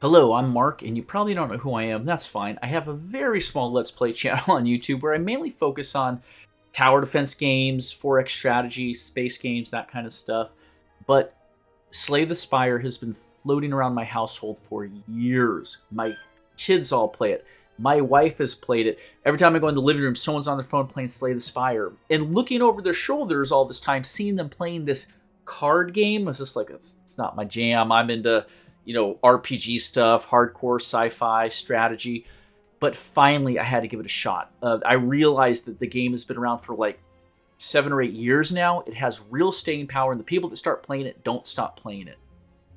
Hello, I'm Mark, and you probably don't know who I am. That's fine. I have a very small Let's Play channel on YouTube where I mainly focus on tower defense games, 4X strategy, space games, that kind of stuff. But Slay the Spire has been floating around my household for years. My kids all play it. My wife has played it. Every time I go in the living room, someone's on their phone playing Slay the Spire. And looking over their shoulders all this time, seeing them playing this card game, was just like, it's not my jam. I'm into RPG stuff, hardcore sci-fi strategy. But finally, I had to give it a shot. I realized that the game has been around for like 7 or 8 years now. It has real staying power, and the people that start playing it don't stop playing it.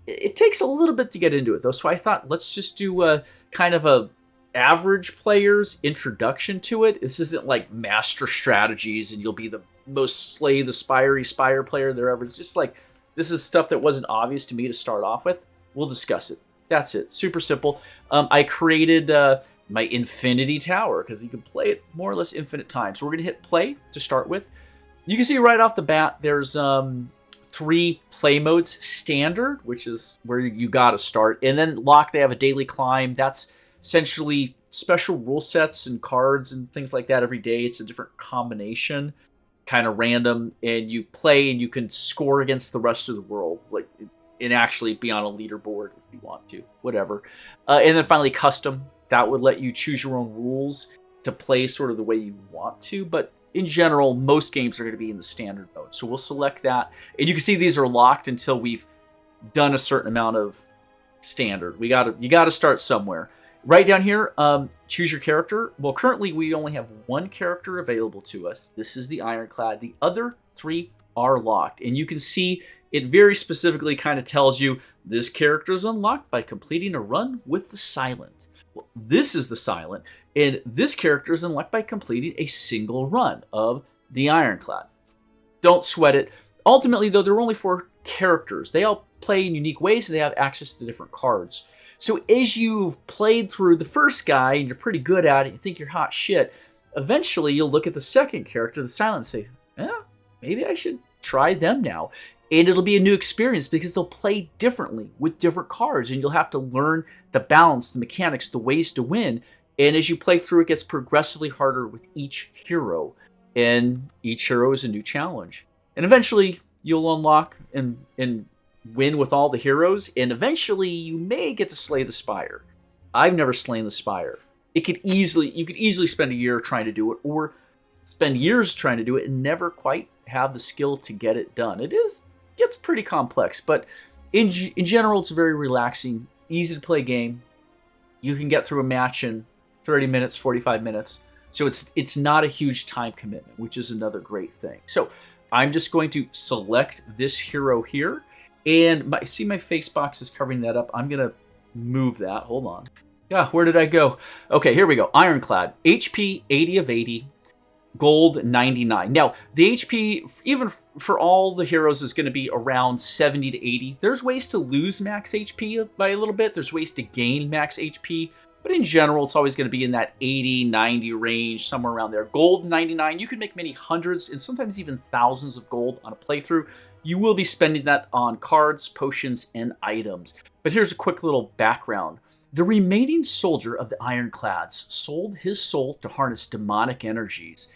It takes a little bit to get into it, though. So I thought, let's just do a kind of a average player's introduction to it. This isn't like master strategies, and you'll be the most Slay the Spire player there ever. It's just like, this is stuff that wasn't obvious to me to start off with. We'll discuss it. That's it. Super simple. I created my Infinity Tower because you can play it more or less infinite times. So we're going to hit play to start with. You can see right off the bat there's 3 play modes. Standard, which is where you got to start. And then Lock, they have a daily climb. That's essentially special rule sets and cards and things like that every day. It's a different combination, kind of random. And you play and you can score against the rest of the world. And actually be on a leaderboard if you want to, whatever. And then finally, custom. That would let you choose your own rules to play sort of the way you want to. But in general, most games are going to be in the standard mode. So we'll select that. And you can see these are locked until we've done a certain amount of standard. You got to start somewhere. Right down here, choose your character. Well, currently we only have 1 character available to us. This is the Ironclad. The other 3 are locked, and you can see it very specifically kind of tells you this character is unlocked by completing a run with the Silent. Well, this is the Silent, and this character is unlocked by completing a single run of the Ironclad. Don't sweat it. Ultimately, though, there are only 4 characters. They all play in unique ways, and they have access to different cards. So as you've played through the first guy, and you're pretty good at it, you think you're hot shit, eventually you'll look at the second character, the Silent, and say, maybe I should try them now. And it'll be a new experience because they'll play differently with different cards, and you'll have to learn the balance, the mechanics, the ways to win. And as you play through, it gets progressively harder with each hero, and each hero is a new challenge. And eventually you'll unlock and win with all the heroes, and eventually you may get to slay the Spire. I've never slain the Spire. You could easily spend a year trying to do it, or spend years trying to do it and never quite have the skill to get it done. Gets pretty complex, but in general, it's a very relaxing, easy to play game. You can get through a match in 30 minutes, 45 minutes. So it's not a huge time commitment, which is another great thing. So I'm just going to select this hero here, and see my face box is covering that up. I'm gonna move that. Hold on. Yeah, where did I go? Okay, here we go. Ironclad, HP 80 of 80. Gold 99. Now, the HP, even for all the heroes, is going to be around 70 to 80. There's ways to lose max HP by a little bit. There's ways to gain max HP. But in general, it's always going to be in that 80, 90 range, somewhere around there. Gold 99. You can make many hundreds and sometimes even thousands of gold on a playthrough. You will be spending that on cards, potions, and items. But here's a quick little background. The remaining soldier of the Ironclads sold his soul to harness demonic energies.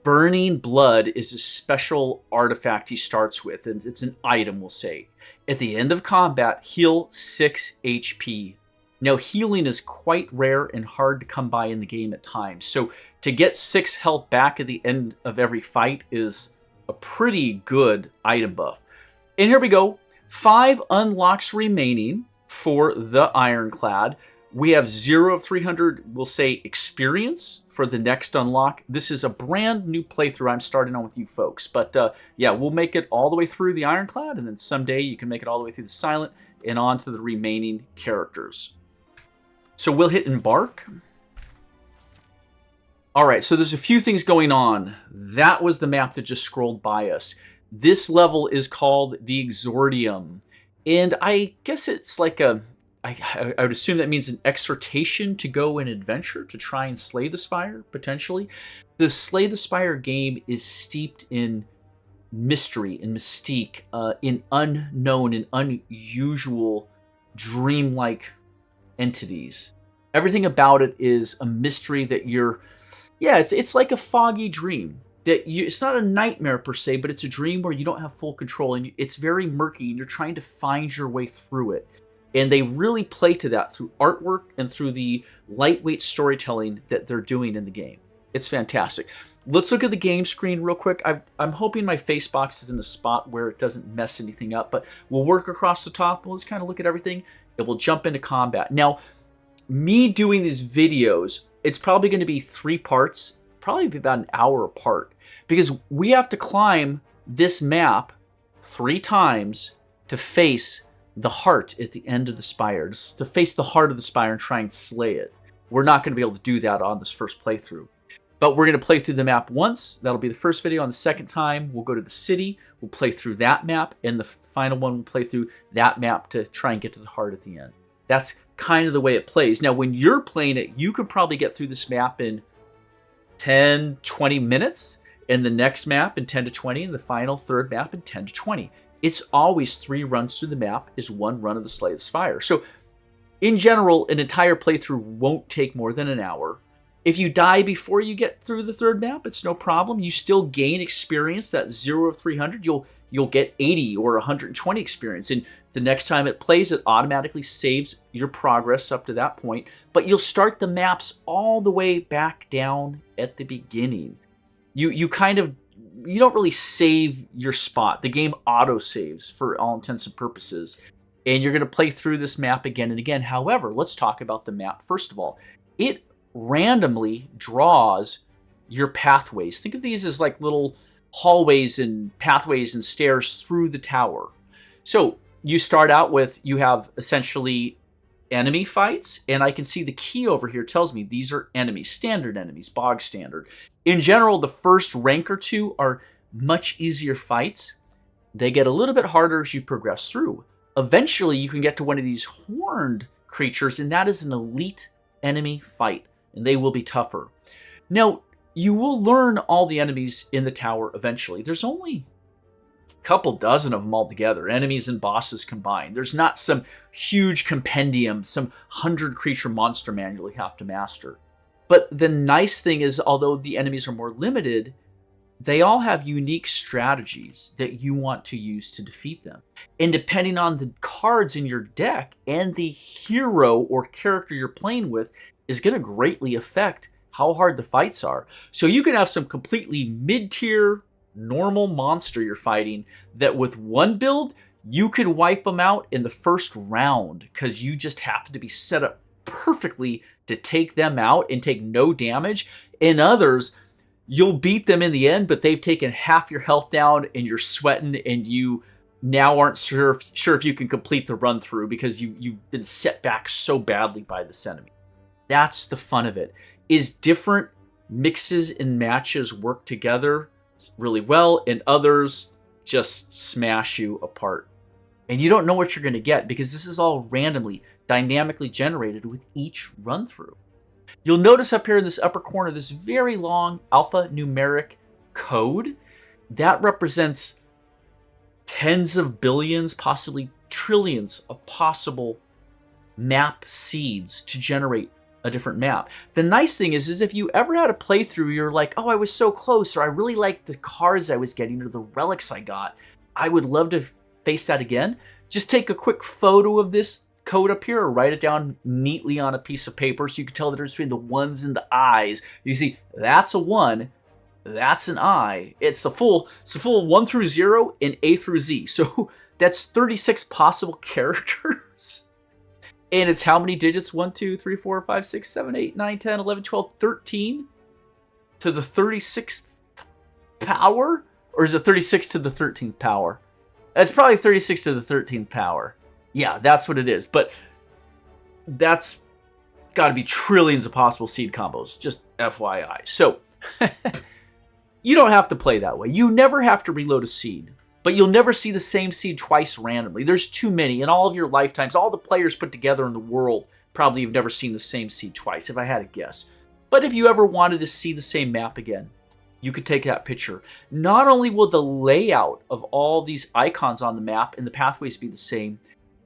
Burning Blood is a special artifact he starts with, and it's an item, we'll say. At the end of combat, heal 6 HP. Now, healing is quite rare and hard to come by in the game at times, so to get 6 health back at the end of every fight is a pretty good item buff. And here we go. 5 unlocks remaining for the Ironclad. We have 0 of 300, we'll say, experience for the next unlock. This is a brand new playthrough I'm starting on with you folks. But yeah, we'll make it all the way through the Ironclad, and then someday you can make it all the way through the Silent and on to the remaining characters. So we'll hit Embark. All right, so there's a few things going on. That was the map that just scrolled by us. This level is called the Exordium. And I guess it's like I would assume that means an exhortation to go and adventure, to try and slay the Spire, potentially. The Slay the Spire game is steeped in mystery and mystique, in unknown and unusual, dreamlike entities. Everything about it is a mystery that it's like a foggy dream. It's not a nightmare per se, but it's a dream where you don't have full control, and it's very murky, and you're trying to find your way through it. And they really play to that through artwork and through the lightweight storytelling that they're doing in the game. It's fantastic. Let's look at the game screen real quick. I'm hoping my face box is in a spot where it doesn't mess anything up, but we'll work across the top. We'll just kind of look at everything, and we'll jump into combat. Now, me doing these videos, it's probably going to be 3 parts, probably be about an hour apart, because we have to climb this map 3 times to face the heart at the end of the spire, to face the heart of the spire and try and slay it. We're not going to be able to do that on this first playthrough. But we're going to play through the map once. That'll be the first video. On the second time, we'll go to the city. We'll play through that map. And the final one, we'll play through that map to try and get to the heart at the end. That's kind of the way it plays. Now, when you're playing it, you could probably get through this map in 10, 20 minutes. And the next map in 10 to 20. And the final third map in 10 to 20. It's always 3 runs through the map is 1 run of the Slay the Spire. So, in general, an entire playthrough won't take more than an hour. If you die before you get through the third map, it's no problem. You still gain experience. That 0 of 300, you'll get 80 or 120 experience. And the next time it plays, it automatically saves your progress up to that point. But you'll start the maps all the way back down at the beginning. You don't really save your spot. The game auto-saves for all intents and purposes. And you're going to play through this map again and again. However, let's talk about the map first of all. It randomly draws your pathways. Think of these as like little hallways and pathways and stairs through the tower. So you start out with, you have essentially enemy fights, and I can see the key over here tells me these are enemies, standard enemies, bog standard. In general, the first rank or 2 are much easier fights. They get a little bit harder as you progress through. Eventually, you can get to one of these horned creatures, and that is an elite enemy fight, and they will be tougher. Now, you will learn all the enemies in the tower eventually. There's only a couple dozen of them altogether, enemies and bosses combined. There's not some huge compendium, some 100-creature monster manual you have to master. But the nice thing is, although the enemies are more limited, they all have unique strategies that you want to use to defeat them. And depending on the cards in your deck and the hero or character you're playing with is going to greatly affect how hard the fights are. So you can have some completely mid-tier, normal monster you're fighting that with one build, you could wipe them out in the first round because you just happen to be set up perfectly to take them out and take no damage. In others, you'll beat them in the end, but they've taken half your health down and you're sweating and you now aren't sure if you can complete the run through because you've been set back so badly by this enemy. That's the fun of it, is different mixes and matches work together really well and others just smash you apart. And you don't know what you're going to get because this is all randomly, dynamically generated with each run through. You'll notice up here in this upper corner, this very long alphanumeric code that represents tens of billions, possibly trillions of possible map seeds to generate a different map. The nice thing is if you ever had a playthrough, you're like, oh, I was so close, or I really liked the cards I was getting, or the relics I got. I would love to face that again. Just take a quick photo of this code up here, or write it down neatly on a piece of paper so you can tell the difference between the ones and the I's. You see, that's a 1, that's an I. It's a full 1 through 0 and A through Z. So that's 36 possible characters. And it's how many digits? 1, 2, 3, 4, 5, 6, 7, 8, 9, 10, 11, 12, 13 to the 36th power? Or is it 36 to the 13th power? It's probably 36 to the 13th power. Yeah, that's what it is. But that's got to be trillions of possible seed combos. Just FYI. So, you don't have to play that way. You never have to reload a seed. But you'll never see the same seed twice randomly. There's too many. In all of your lifetimes, all the players put together in the world probably have never seen the same seed twice, if I had to guess. But if you ever wanted to see the same map again, you could take that picture. Not only will the layout of all these icons on the map and the pathways be the same,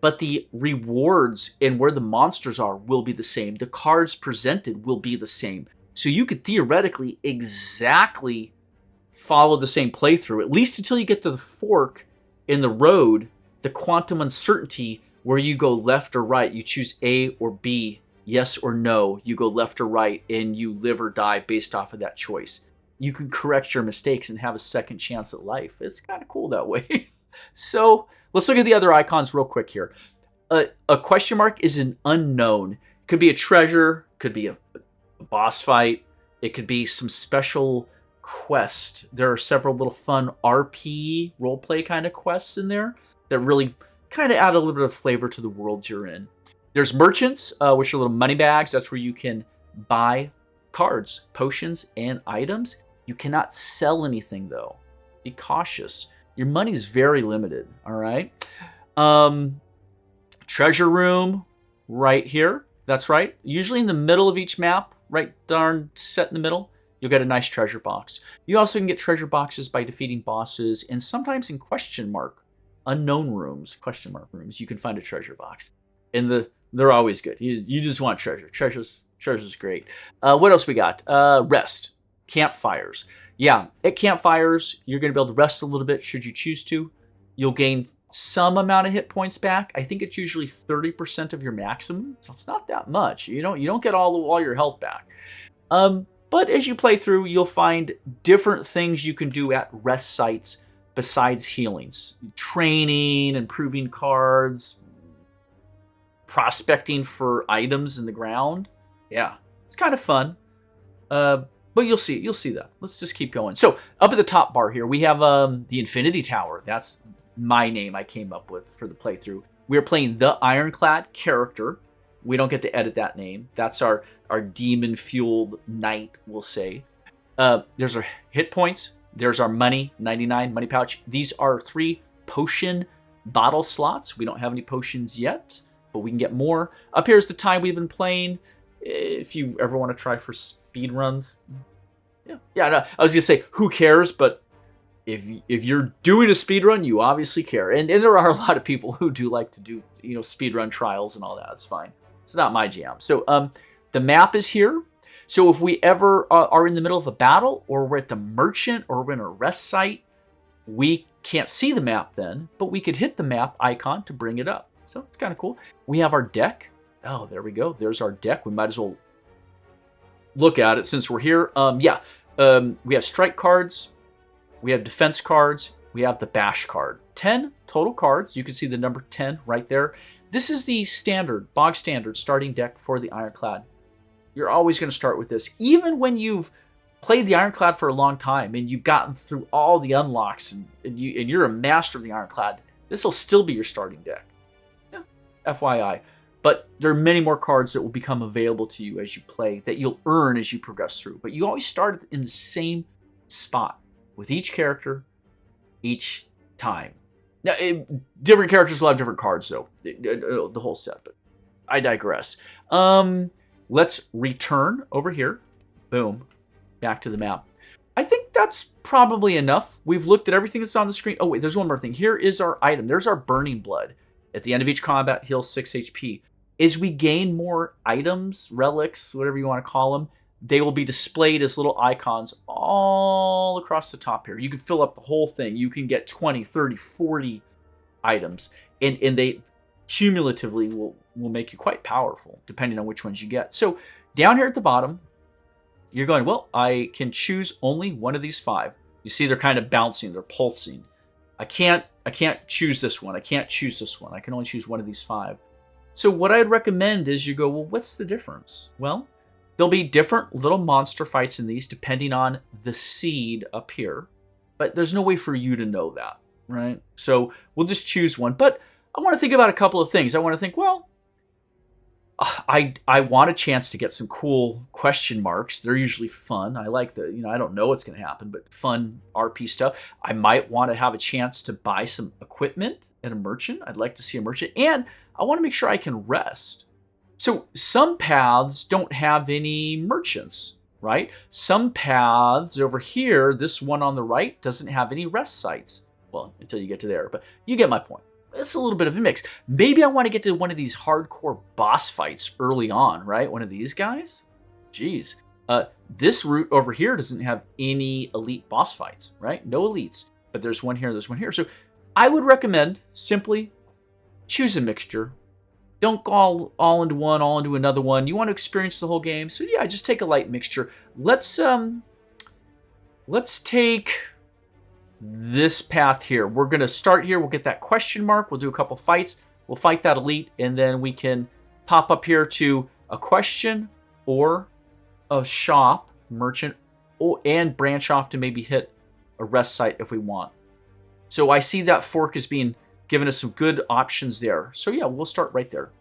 but the rewards and where the monsters are will be the same. The cards presented will be the same. So you could theoretically exactly follow the same playthrough, at least until you get to the fork in the road, the quantum uncertainty, where you go left or right. You choose A or B, yes or no. You go left or right, and you live or die based off of that choice. You can correct your mistakes and have a second chance at life. It's kind of cool that way. So let's look at the other icons real quick here. A question mark is an unknown. Could be a treasure, could be a boss fight. It could be some special quest. There are several little fun RP roleplay kind of quests in there that really kind of add a little bit of flavor to the world you're in. There's merchants, which are little money bags. That's where you can buy cards, potions, and items. You cannot sell anything, though. Be cautious. Your money is very limited, all right? Treasure room right here. That's right. Usually in the middle of each map, right darn set in the middle, you'll get a nice treasure box. You also can get treasure boxes by defeating bosses, and sometimes in question mark, unknown rooms, question mark rooms, you can find a treasure box. And they're always good. You just want treasure. Treasure's great. What else we got? Rest. Campfires. Yeah, at campfires, you're going to be able to rest a little bit should you choose to. You'll gain some amount of hit points back. I think it's usually 30% of your maximum, so it's not that much. You don't get all your health back. But as you play through, you'll find different things you can do at rest sites besides healings. Training, improving cards, prospecting for items in the ground. Yeah, it's kind of fun. But you'll see that. Let's just keep going. So up at the top bar here, we have the Infinity Tower. That's my name I came up with for the playthrough. We are playing the Ironclad character. We don't get to edit that name. That's our demon-fueled knight, we'll say. There's our hit points. There's our money, 99 money pouch. These are 3 potion bottle slots. We don't have any potions yet, but we can get more. Up here is the time we've been playing. If you ever want to try for speed runs, yeah. No, I was gonna say who cares, but if you're doing a speed run, you obviously care, and there are a lot of people who do like to do speed run trials and all that. It's fine. It's not my jam. So the map is here. So if we ever are in the middle of a battle, or we're at the merchant, or we're in a rest site, we can't see the map then, but we could hit the map icon to bring it up. So it's kind of cool. We have our deck. Oh, there we go. There's our deck. We might as well look at it since we're here. We have strike cards. We have defense cards. We have the bash card. 10 total cards. You can see the number 10 right there. This is the standard, bog standard starting deck for the Ironclad. You're always going to start with this. Even when you've played the Ironclad for a long time and you've gotten through all the unlocks and you're a master of the Ironclad, this will still be your starting deck. Yeah, FYI. But there are many more cards that will become available to you as you play that you'll earn as you progress through. But you always start in the same spot with each character each time. Now, different characters will have different cards, though, the whole set. But I digress. Let's return over here. Boom. Back to the map. I think that's probably enough. We've looked at everything that's on the screen. Oh, wait, there's one more thing. Here is our item. There's our Burning Blood. At the end of each combat, heals 6 HP. As we gain more items, relics, whatever you want to call them, they will be displayed as little icons all across the top here. You can fill up the whole thing. You can get 20, 30, 40 items. And they cumulatively will make you quite powerful, depending on which ones you get. So down here at the bottom, you're going, well, I can choose only one of these 5. You see they're kind of bouncing. They're pulsing. I can't choose this one. I can't choose this one. I can only choose one of these 5. So what I'd recommend is you go, well, what's the difference? Well, there'll be different little monster fights in these depending on the seed up here. But there's no way for you to know that, right? So we'll just choose one. But I want to think about a couple of things. I want to think, well, I want a chance to get some cool question marks. They're usually fun. I like I don't know what's going to happen, but fun RP stuff. I might want to have a chance to buy some equipment at a merchant. I'd like to see a merchant. And I want to make sure I can rest. So some paths don't have any merchants, right? Some paths over here, this one on the right, doesn't have any rest sites. Well, until you get to there, but you get my point. It's a little bit of a mix. Maybe I want to get to one of these hardcore boss fights early on, right? One of these guys? Jeez. This route over here doesn't have any elite boss fights, right? No elites. But there's one here, there's one here. So I would recommend simply choose a mixture. Don't go all into one, all into another one. You want to experience the whole game. So yeah, just take a light mixture. Let's take this path here. We're going to start here. We'll get that question mark. We'll do a couple fights. We'll fight that elite, and then we can pop up here to a question or a shop, merchant, and branch off to maybe hit a rest site if we want. So I see that fork is being given us some good options there. So yeah, we'll start right there.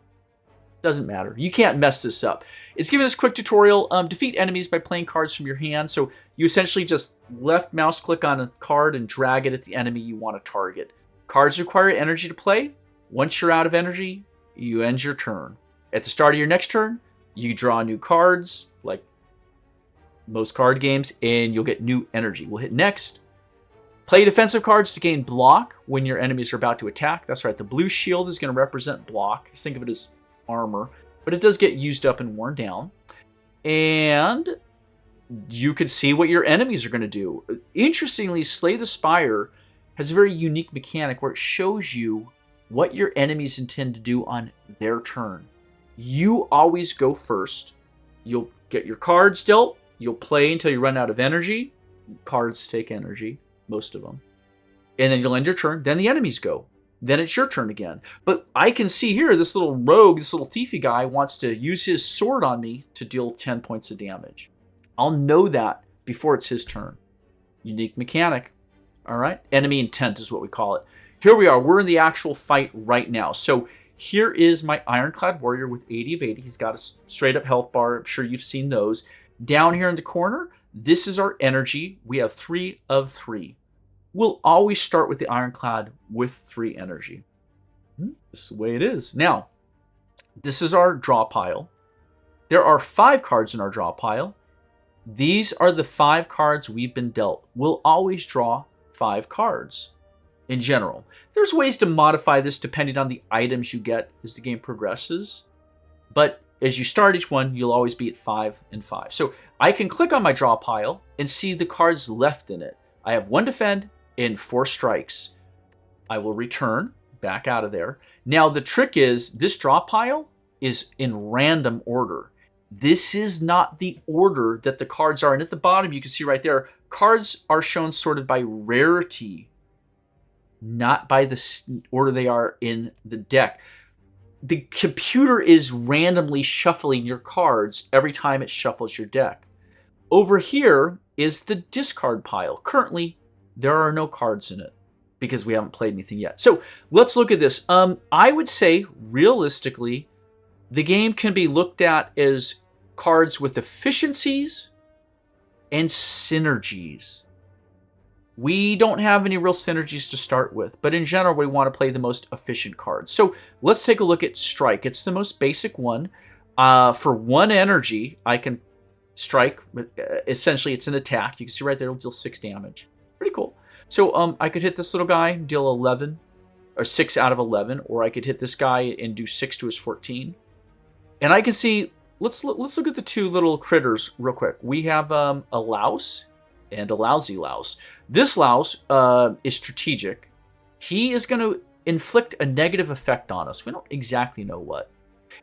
Doesn't matter. You can't mess this up. It's giving us a quick tutorial. Defeat enemies by playing cards from your hand. So you essentially just left mouse click on a card and drag it at the enemy you want to target. Cards require energy to play. Once you're out of energy, you end your turn. At the start of your next turn, you draw new cards, like most card games, and you'll get new energy. We'll hit next. Play defensive cards to gain block when your enemies are about to attack. That's right. The blue shield is going to represent block. Just think of it as armor, but it does get used up and worn down. And you can see what your enemies are going to do. Interestingly, Slay the Spire has a very unique mechanic where it shows you what your enemies intend to do on their turn. You always go first. You'll get your cards dealt. You'll play until you run out of energy. Cards take energy, most of them. And then you'll end your turn. Then the enemies go. Then it's your turn again. But I can see here, this little rogue, this little thiefy guy wants to use his sword on me to deal 10 points of damage. I'll know that before it's his turn. Unique mechanic. All right. Enemy intent is what we call it. Here we are. We're in the actual fight right now. So here is my Ironclad Warrior with 80 of 80. He's got a straight up health bar. I'm sure you've seen those. Down here in the corner, this is our energy. We have 3 of 3. We'll always start with the Ironclad with 3 energy. This is the way it is. Now, this is our draw pile. There are 5 cards in our draw pile. These are the 5 cards we've been dealt. We'll always draw 5 cards in general. There's ways to modify this depending on the items you get as the game progresses. But as you start each one, you'll always be at 5 and 5. So I can click on my draw pile and see the cards left in it. I have 1 defend and 4 strikes. I will return back out of there. Now the trick is this draw pile is in random order. This is not the order that the cards are. And at the bottom, you can see right there, cards are shown sorted by rarity, not by the order they are in the deck. The computer is randomly shuffling your cards every time it shuffles your deck. Over here is the discard pile. Currently, there are no cards in it because we haven't played anything yet. So let's look at this. I would say, realistically, the game can be looked at as cards with efficiencies and synergies. We don't have any real synergies to start with, but in general, we want to play the most efficient cards. So let's take a look at Strike. It's the most basic one. For 1 energy, I can strike. Essentially, it's an attack. You can see right there, it'll deal 6 damage. Pretty cool. So I could hit this little guy, deal 11, or 6 out of 11, or I could hit this guy and do 6 to his 14. And I can see, let's look at the 2 little critters real quick. We have a louse and a lousy louse. This louse is strategic. He is going to inflict a negative effect on us. We don't exactly know what.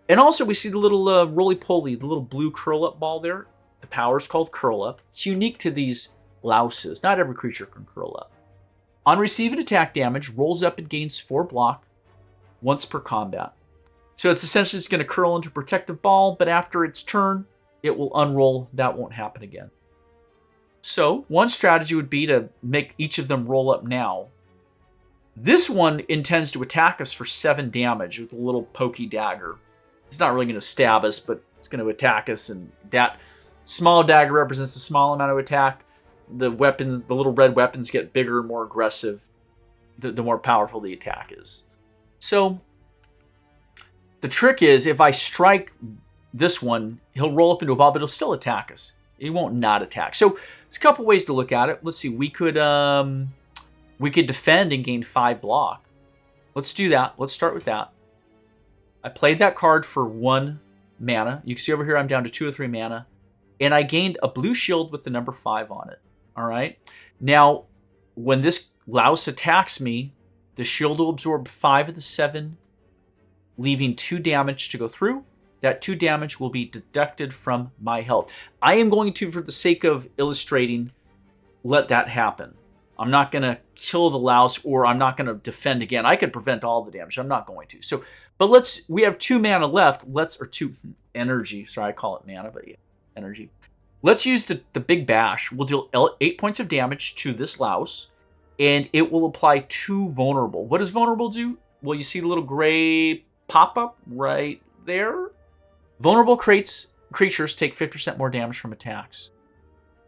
And also we see the little roly-poly, the little blue curl-up ball there. The power is called curl-up. It's unique to these louses. Not every creature can curl up. On receiving attack damage, rolls up and gains 4 block once per combat. So it's essentially just going to curl into a protective ball, but after its turn, it will unroll. That won't happen again. So one strategy would be to make each of them roll up now. This one intends to attack us for 7 damage with a little pokey dagger. It's not really going to stab us, but it's going to attack us, and that small dagger represents a small amount of attack. The weapon, the little red weapons get bigger and more aggressive the more powerful the attack is. So the trick is, if I strike this one, he'll roll up into a ball, but he'll still attack us. He won't not attack. So there's a couple ways to look at it. Let's see. We could defend and gain 5 block. Let's do that. Let's start with that. I played that card for 1 mana. You can see over here I'm down to 2 or 3 mana. And I gained a blue shield with the number 5 on it. All right. Now, when this louse attacks me, the shield will absorb 5 of the 7, leaving 2 damage to go through. That 2 damage will be deducted from my health. I am going to, for the sake of illustrating, let that happen. I'm not going to kill the louse, or I'm not going to defend again. I could prevent all the damage. I'm not going to. So, but we have 2 mana left. Or 2 energy. Sorry, I call it mana, but yeah, energy. Let's use the big bash. We'll deal 8 points of damage to this louse, and it will apply 2 vulnerable. What does vulnerable do? Well, you see the little gray pop-up right there? Vulnerable creatures take 50% more damage from attacks.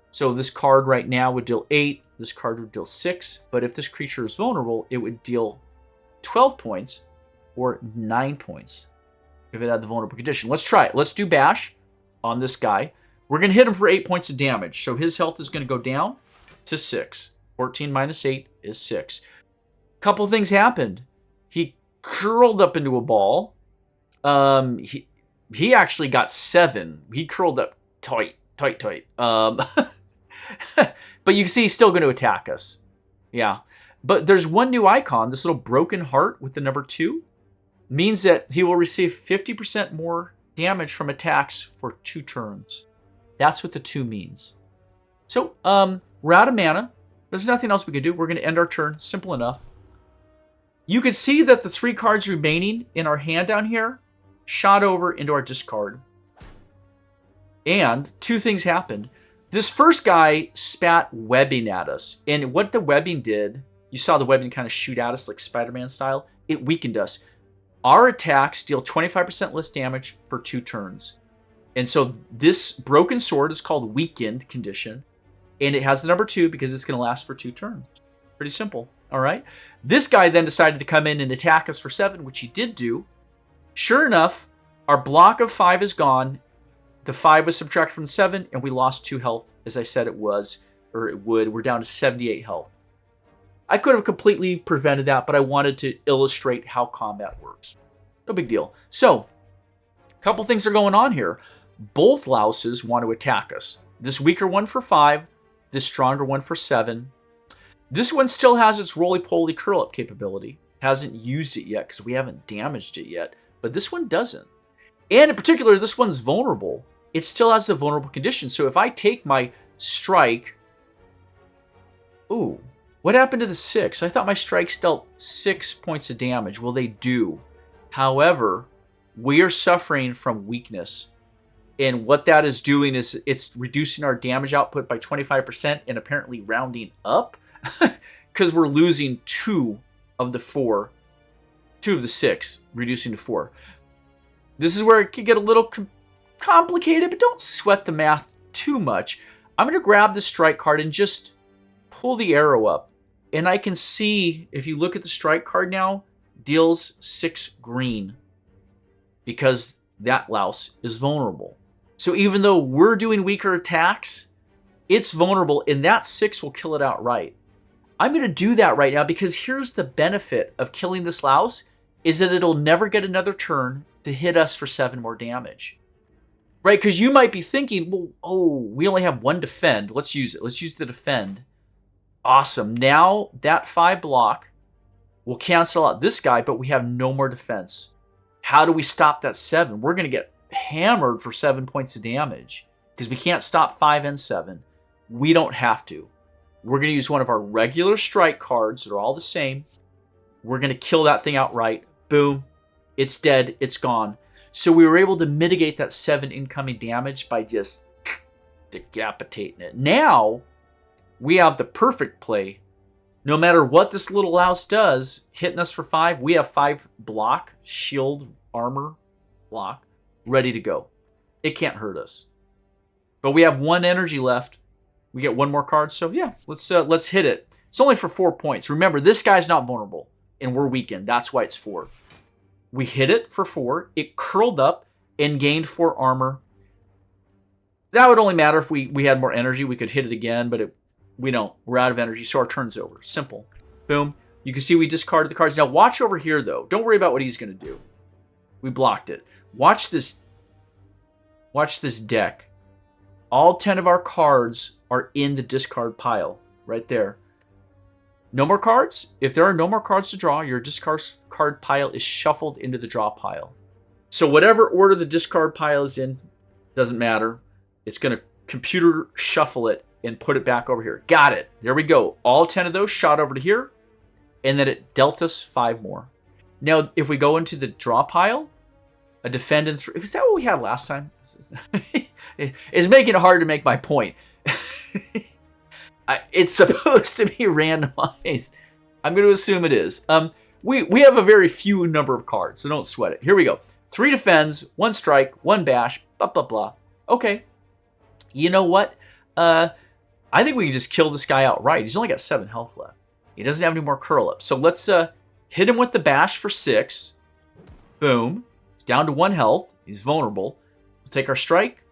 So this card right now would deal 8. This card would deal 6. But if this creature is vulnerable, it would deal 12 points or 9 points if it had the vulnerable condition. Let's try it. Let's do bash on this guy. We're going to hit him for 8 points of damage. So his health is going to go down to 6. 14 minus 8 is 6. A couple things happened. He curled up into a ball. He actually got 7. He curled up tight. But you can see he's still going to attack us. Yeah. But there's one new icon, this little broken heart with the number 2, means that he will receive 50% more damage from attacks for 2 turns. That's what the 2 means. So, we're out of mana. There's nothing else we can do. We're going to end our turn. Simple enough. You can see that the 3 cards remaining in our hand down here shot over into our discard. And 2 things happened. This first guy spat webbing at us. And what the webbing did, you saw the webbing kind of shoot at us like Spider-Man style. It weakened us. Our attacks deal 25% less damage for 2 turns. And so this broken sword is called weakened condition. And it has the number 2 because it's going to last for 2 turns. Pretty simple. All right. This guy then decided to come in and attack us for 7, which he did do. Sure enough, our block of 5 is gone. The 5 was subtracted from 7, and we lost 2 health, as I said it was, or it would. We're down to 78 health. I could have completely prevented that, but I wanted to illustrate how combat works. No big deal. So, a couple things are going on here. Both louses want to attack us. This weaker one for 5, this stronger one for 7. This one still has its roly-poly curl-up capability. Hasn't used it yet, because we haven't damaged it yet. But this one doesn't. And in particular, this one's vulnerable. It still has the vulnerable condition. So if I take my strike... Ooh, what happened to the 6? I thought my strikes dealt 6 points of damage. Well, they do. However, we are suffering from weakness. And what that is doing is it's reducing our damage output by 25% and apparently rounding up. Because we're losing 2 of the 4. 2 of the 6, reducing to 4. This is where it could get a little complicated, but don't sweat the math too much. I'm going to grab the strike card and just pull the arrow up. And I can see, if you look at the strike card now, deals 6 green. Because that louse is vulnerable. So even though we're doing weaker attacks, it's vulnerable, and that 6 will kill it outright. I'm going to do that right now because here's the benefit of killing this louse, is that it'll never get another turn to hit us for 7 more damage. Right? Because you might be thinking, well, oh, we only have 1 defend. Let's use it. Let's use the defend. Awesome. Now that 5 block will cancel out this guy, but we have no more defense. How do we stop that 7? We're going to get hammered for 7 points of damage because we can't stop 5 and 7. We don't have to. We're going to use one of our regular strike cards that are all the same. We're going to kill that thing outright. Boom. It's dead. It's gone. So we were able to mitigate that 7 incoming damage by just decapitating it. Now, we have the perfect play. No matter what this little louse does, hitting us for 5, we have 5 block, shield, armor, block, ready to go. It can't hurt us. But we have 1 energy left. We get 1 more card, so yeah, let's hit it. It's only for 4 points. Remember, this guy's not vulnerable, and we're weakened. That's why it's 4. We hit it for 4. It curled up and gained 4 armor. That would only matter if we had more energy. We could hit it again, but we don't. We're out of energy, so our turn's over. Simple. Boom. You can see we discarded the cards. Now watch over here, though. Don't worry about what he's going to do. We blocked it. Watch this. Watch this deck. All 10 of our cards are in the discard pile. Right there. No more cards. If there are no more cards to draw, your discard card pile is shuffled into the draw pile. So whatever order the discard pile is in, doesn't matter. It's going to computer shuffle it and put it back over here. Got it. There we go. All 10 of those shot over to here. And then it dealt us 5 more. Now, if we go into the draw pile, a defend and 3. Is that what we had last time? It's making it hard to make my point. It's supposed to be randomized. I'm going to assume it is. We have a very few number of cards, so don't sweat it. Here we go. 3 defends, 1 strike, 1 bash, blah, blah, blah. Okay. You know what? I think we can just kill this guy outright. He's only got 7 health left. He doesn't have any more curl up. So let's hit him with the bash for 6. Boom. He's down to 1 health. He's vulnerable. We'll take our strike.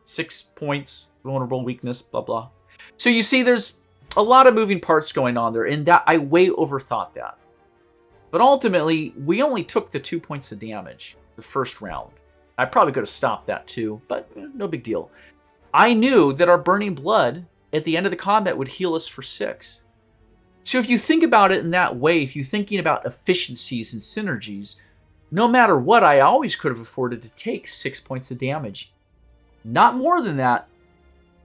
6 points. Vulnerable, weakness, blah, blah. So you see there's a lot of moving parts going on there, and that I way overthought that. But ultimately, we only took the 2 points of damage the first round. I probably could have stopped that too, but no big deal. I knew that our Burning Blood at the end of the combat would heal us for 6. So if you think about it in that way, if you're thinking about efficiencies and synergies, no matter what, I always could have afforded to take 6 points of damage. Not more than that.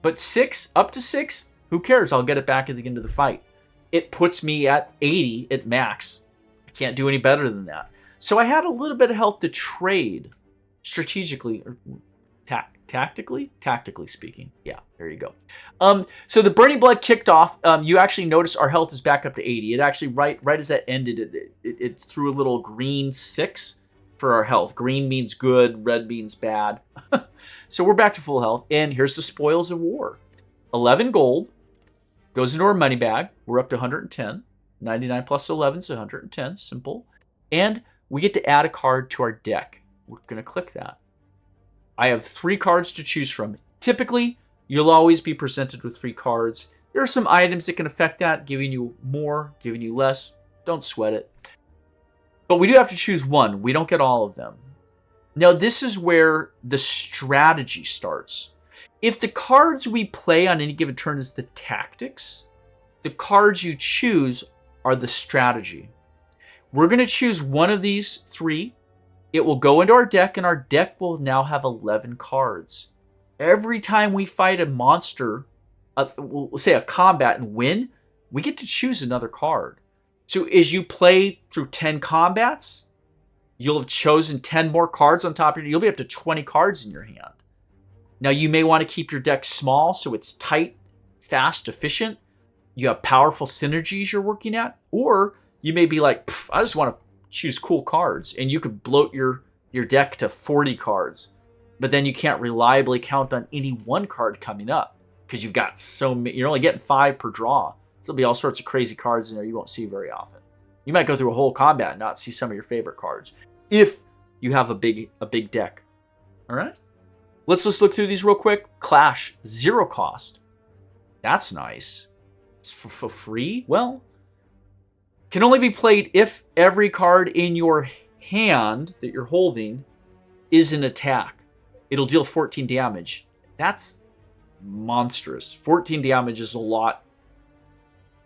But 6, up to 6, who cares? I'll get it back at the end of the fight. It puts me at 80 at max. I can't do any better than that. So I had a little bit of health to trade strategically, or tactically speaking. Yeah, there you go. So the Burning Blood kicked off. You actually notice our health is back up to 80. It actually, right as that ended, it threw a little green 6 for our health. Green means good, red means bad. So we're back to full health, and here's the spoils of war. 11 gold goes into our money bag. We're up to 110. 99 plus 11 is 110, simple. And we get to add a card to our deck. We're going to click that. I have 3 cards to choose from. Typically, you'll always be presented with 3 cards. There are some items that can affect that, giving you more, giving you less. Don't sweat it. But we do have to choose one. We don't get all of them. Now, this is where the strategy starts. If the cards we play on any given turn is the tactics, the cards you choose are the strategy. We're going to choose one of these 3. It will go into our deck, and our deck will now have 11 cards. Every time we fight a monster, we'll say a combat, and win, we get to choose another card. So as you play through 10 combats, you'll have chosen 10 more cards on top of you'll be up to 20 cards in your hand. Now, you may want to keep your deck small so it's tight, fast, efficient. You have powerful synergies you're working at. Or you may be like, I just want to choose cool cards. And you could bloat your deck to 40 cards. But then you can't reliably count on any one card coming up because you've got so many. You're only getting 5 per draw. So there'll be all sorts of crazy cards in there you won't see very often. You might go through a whole combat and not see some of your favorite cards if you have a big deck. All right? Let's just look through these real quick. Clash, 0 cost. That's nice. It's for free? Well, can only be played if every card in your hand that you're holding is an attack. It'll deal 14 damage. That's monstrous. 14 damage is a lot.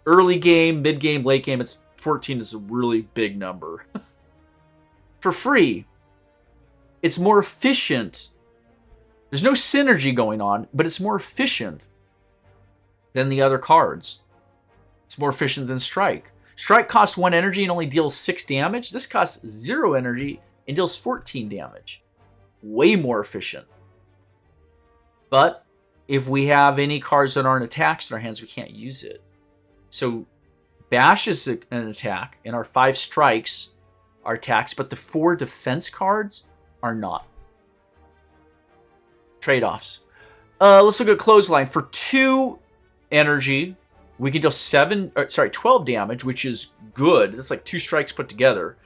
Early game, mid game, late game, 14 is a really big number. For free, it's more efficient. There's no synergy going on, but it's more efficient than the other cards. It's more efficient than Strike. Strike costs 1 energy and only deals 6 damage. This costs 0 energy and deals 14 damage. Way more efficient. But if we have any cards that aren't attacks in our hands, we can't use it. So Bash is an attack, and our 5 strikes are attacks, but the 4 defense cards are not. Trade-offs. Let's look at Clothesline. For 2 energy, we can deal 12 damage, which is good. That's like 2 strikes put together.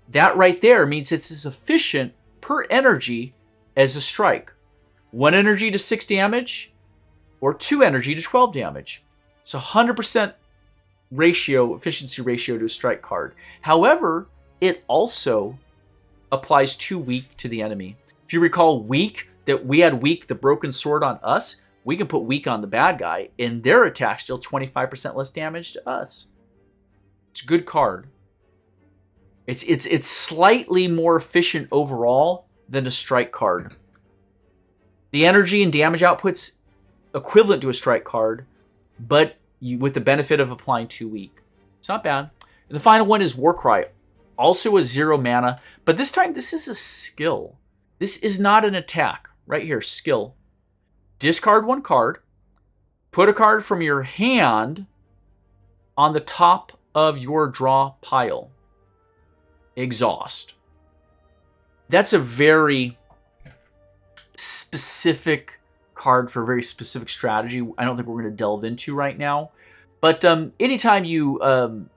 That right there means it's as efficient per energy as a strike. 1 energy to 6 damage, or 2 energy to 12 damage. It's 100% efficiency ratio to a strike card. However, it also applies 2 weak to the enemy. If you recall weak, that we had weak, the broken sword on us, we can put weak on the bad guy, and their attacks deal 25% less damage to us. It's a good card. It's slightly more efficient overall than a strike card. The energy and damage output's equivalent to a strike card, but with the benefit of applying 2 weak. It's not bad. And the final one is Warcry. Also a 0 mana, but this time this is a skill. This is not an attack. Right here, skill. Discard 1 card. Put a card from your hand on the top of your draw pile. Exhaust. That's a very specific card for a very specific strategy. I don't think we're going to delve into right now. But anytime you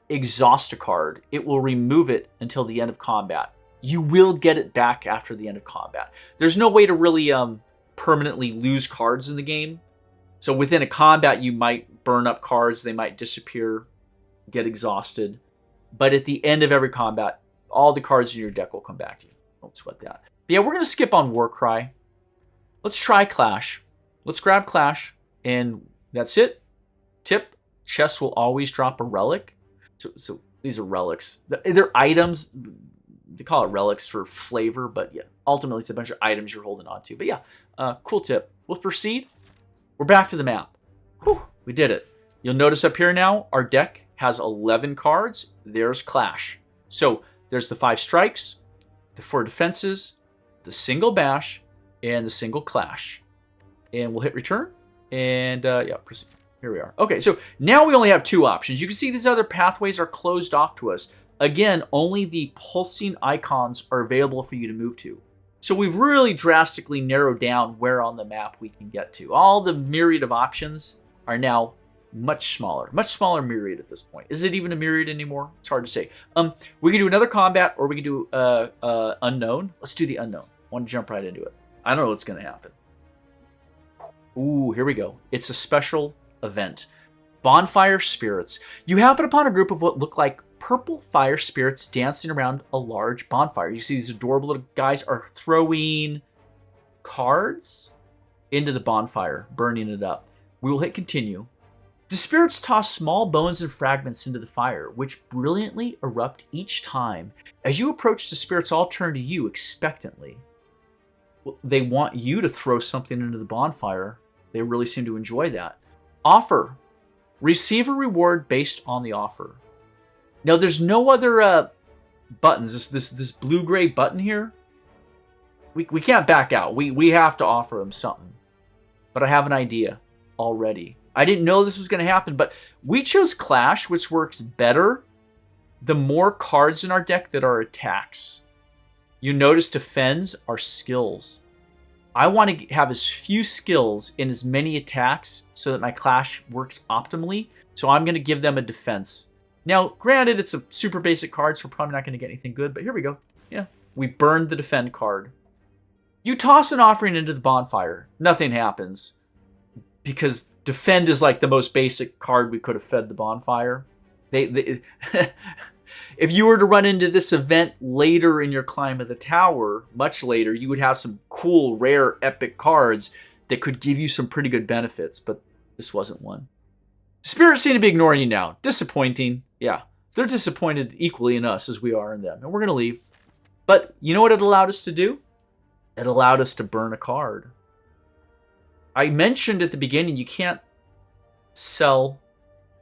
exhaust a card, it will remove it until the end of combat. You will get it back after the end of combat. There's no way to really permanently lose cards in the game. So within a combat, you might burn up cards. They might disappear, get exhausted. But at the end of every combat, all the cards in your deck will come back to you. Don't sweat that. But yeah, we're going to skip on Warcry. Let's try Clash. Let's grab Clash, and that's it. Tip, chests will always drop a relic. So these are relics. They're items. They call it relics for flavor, but yeah, ultimately it's a bunch of items you're holding on to. But yeah, cool tip. We'll proceed. We're back to the map. Whew, we did it. You'll notice up here now, our deck has 11 cards. There's Clash. So there's the 5 strikes, the 4 defenses, the single bash, and the single clash. And we'll hit return. And yeah, proceed. Here we are. Okay, so now we only have 2 options. You can see these other pathways are closed off to us. Again, only the pulsing icons are available for you to move to. So we've really drastically narrowed down where on the map we can get to. All the myriad of options are now much smaller myriad at this point. Is it even a myriad anymore? It's hard to say. We can do another combat, or we can do unknown. Let's do the unknown. I want to jump right into it. I don't know what's going to happen. Ooh, here we go. It's a special event. Bonfire Spirits. You happen upon a group of what look like purple fire spirits dancing around a large bonfire. You see these adorable little guys are throwing cards into the bonfire, burning it up. We will hit continue. The spirits toss small bones and fragments into the fire, which brilliantly erupt each time. As you approach, the spirits all turn to you expectantly. They want you to throw something into the bonfire. They really seem to enjoy that. Offer. Receive a reward based on the offer. Now, there's no other buttons. This blue-gray button here, we can't back out. We have to offer them something. But I have an idea already. I didn't know this was going to happen, but we chose Clash, which works better the more cards in our deck that are attacks. You notice defends are skills. I want to have as few skills in as many attacks so that my Clash works optimally. So I'm going to give them a defense. Now, granted, it's a super basic card, so we're probably not going to get anything good, but here we go. Yeah, we burned the defend card. You toss an offering into the bonfire. Nothing happens. Because defend is like the most basic card we could have fed the bonfire. If you were to run into this event later in your climb of the tower, much later, you would have some cool, rare, epic cards that could give you some pretty good benefits, but this wasn't one. Spirits seem to be ignoring you now. Disappointing. Yeah, they're disappointed equally in us as we are in them, and we're going to leave. But you know what it allowed us to do? It allowed us to burn a card. I mentioned at the beginning, you can't sell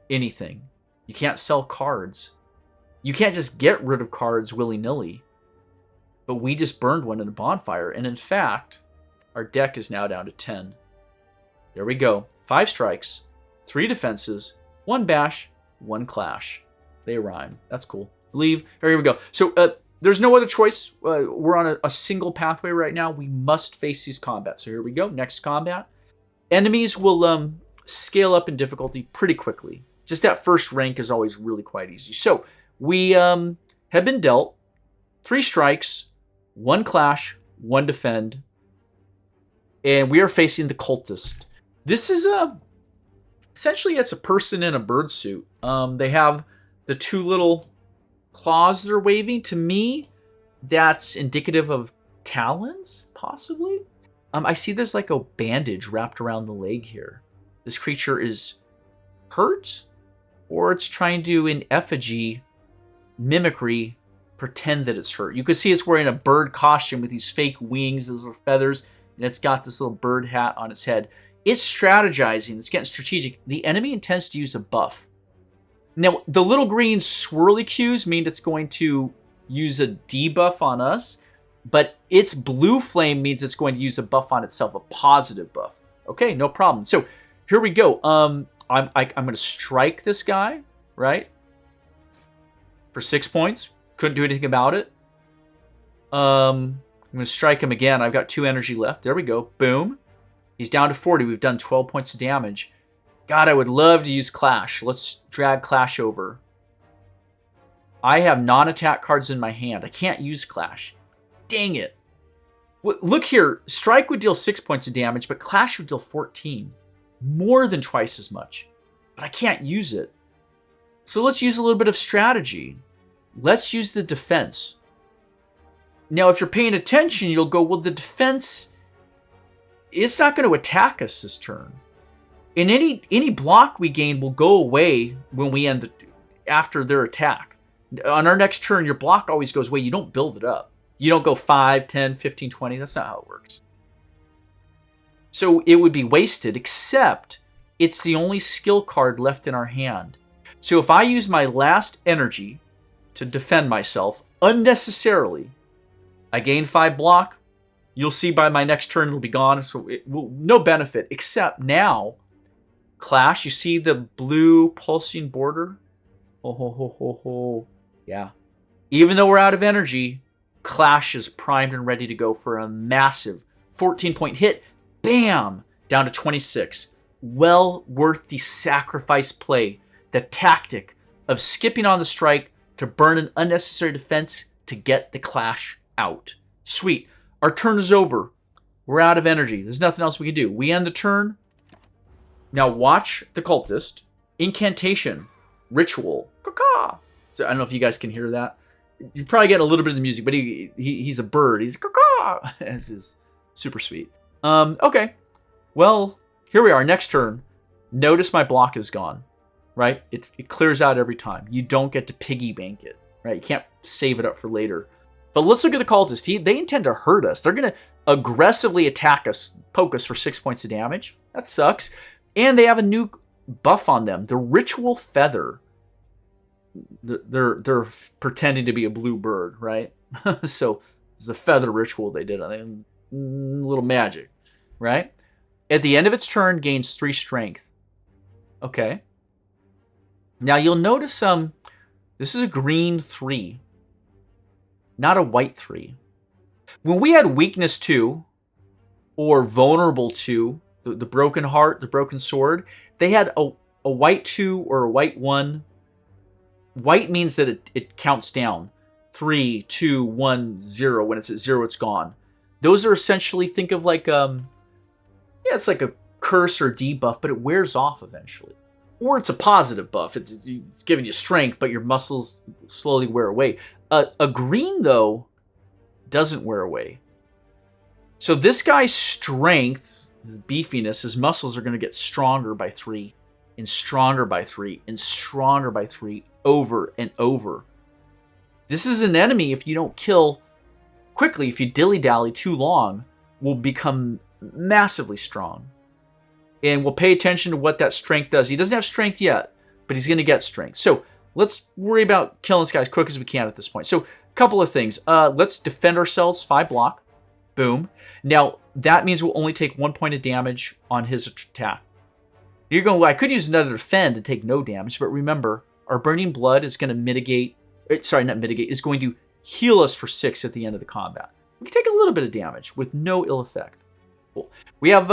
anything. You can't sell cards. You can't just get rid of cards willy-nilly. But we just burned one in a bonfire. And in fact, our deck is now down to 10. There we go. 5 strikes, 3 defenses, 1 bash, 1 clash. They rhyme. That's cool. Leave. Here we go. So there's no other choice. We're on a single pathway right now. We must face these combats. So here we go. Next combat. Enemies will scale up in difficulty pretty quickly. Just that first rank is always really quite easy. So we have been dealt 3 strikes, 1 clash, 1 defend, and we are facing the cultist. This is essentially it's a person in a bird suit. They have the two little claws they're waving. To me, that's indicative of talons, possibly. I see there's like a bandage wrapped around the leg here. This creature is hurt, or it's trying to, in effigy, mimicry, pretend that it's hurt. You can see it's wearing a bird costume with these fake wings, these little feathers, and it's got this little bird hat on its head. It's strategizing. It's getting strategic. The enemy intends to use a buff. Now, the little green swirly cues mean it's going to use a debuff on us, but its blue flame means it's going to use a buff on itself, a positive buff. Okay, no problem. So here we go. I'm going to strike this guy, right? For 6 points. Couldn't do anything about it. I'm going to strike him again. I've got 2 energy left. There we go. Boom. He's down to 40. We've done 12 points of damage. God, I would love to use Clash. Let's drag Clash over. I have non-attack cards in my hand. I can't use Clash. Dang it. Look here. Strike would deal 6 points of damage, but Clash would deal 14. More than twice as much. But I can't use it. So let's use a little bit of strategy. Let's use the defense. Now, if you're paying attention, you'll go, well, the defense, it's not going to attack us this turn. And any block we gain will go away when we end after their attack. On our next turn, your block always goes away. You don't build it up. You don't go 5, 10, 15, 20. That's not how it works. So it would be wasted, except it's the only skill card left in our hand. So if I use my last energy to defend myself unnecessarily, I gain 5 block. You'll see by my next turn it'll be gone. So it will no benefit, except now, Clash, you see the blue pulsing border? Ho, ho, ho, ho, ho. Yeah. Even though we're out of energy, Clash is primed and ready to go for a massive 14-point hit. Bam! Down to 26. Well worth the sacrifice play. The tactic of skipping on the strike to burn an unnecessary defense to get the Clash out. Sweet. Our turn is over. We're out of energy. There's nothing else we can do. We end the turn. Now watch the cultist. Incantation. Ritual. Caw-caw. So I don't know if you guys can hear that. You're probably getting a little bit of the music, but he's a bird. He's caw-caw. This is super sweet. Okay. Well, here we are. Next turn. Notice my block is gone. Right? It clears out every time. You don't get to piggy bank it. Right? You can't save it up for later. But let's look at the cultist. They intend to hurt us. They're going to aggressively attack us, poke us for 6 points of damage. That sucks. And they have a new buff on them. The Ritual Feather. They're pretending to be a blue bird, right? So it's the feather ritual they did on them. Little magic, right? At the end of its turn, gains 3 strength. Okay. Now you'll notice this is a green 3, not a white 3. When we had weakness 2 or vulnerable 2, the broken heart, the broken sword, they had a white 2 or a white 1. White means that it counts down. 3, 2, 1, 0. When it's at 0, it's gone. Those are essentially, think of like, it's like a curse or debuff, but it wears off eventually. Or it's a positive buff. It's giving you strength, but your muscles slowly wear away. A green, though, doesn't wear away. So this guy's strength, his beefiness, his muscles are going to get stronger by 3, and stronger by 3, and stronger by 3, over and over. This is an enemy, if you don't kill quickly, if you dilly-dally too long, will become massively strong. And we'll pay attention to what that strength does. He doesn't have strength yet, but he's going to get strength. So let's worry about killing this guy as quick as we can at this point. So a couple of things. Let's defend ourselves, 5 block. Boom. Now, that means we'll only take 1 point of damage on his attack. You're going, well, I could use another defend to take no damage, but remember, our Burning Blood is going to mitigate, is going to heal us for 6 at the end of the combat. We can take a little bit of damage with no ill effect. Cool. We have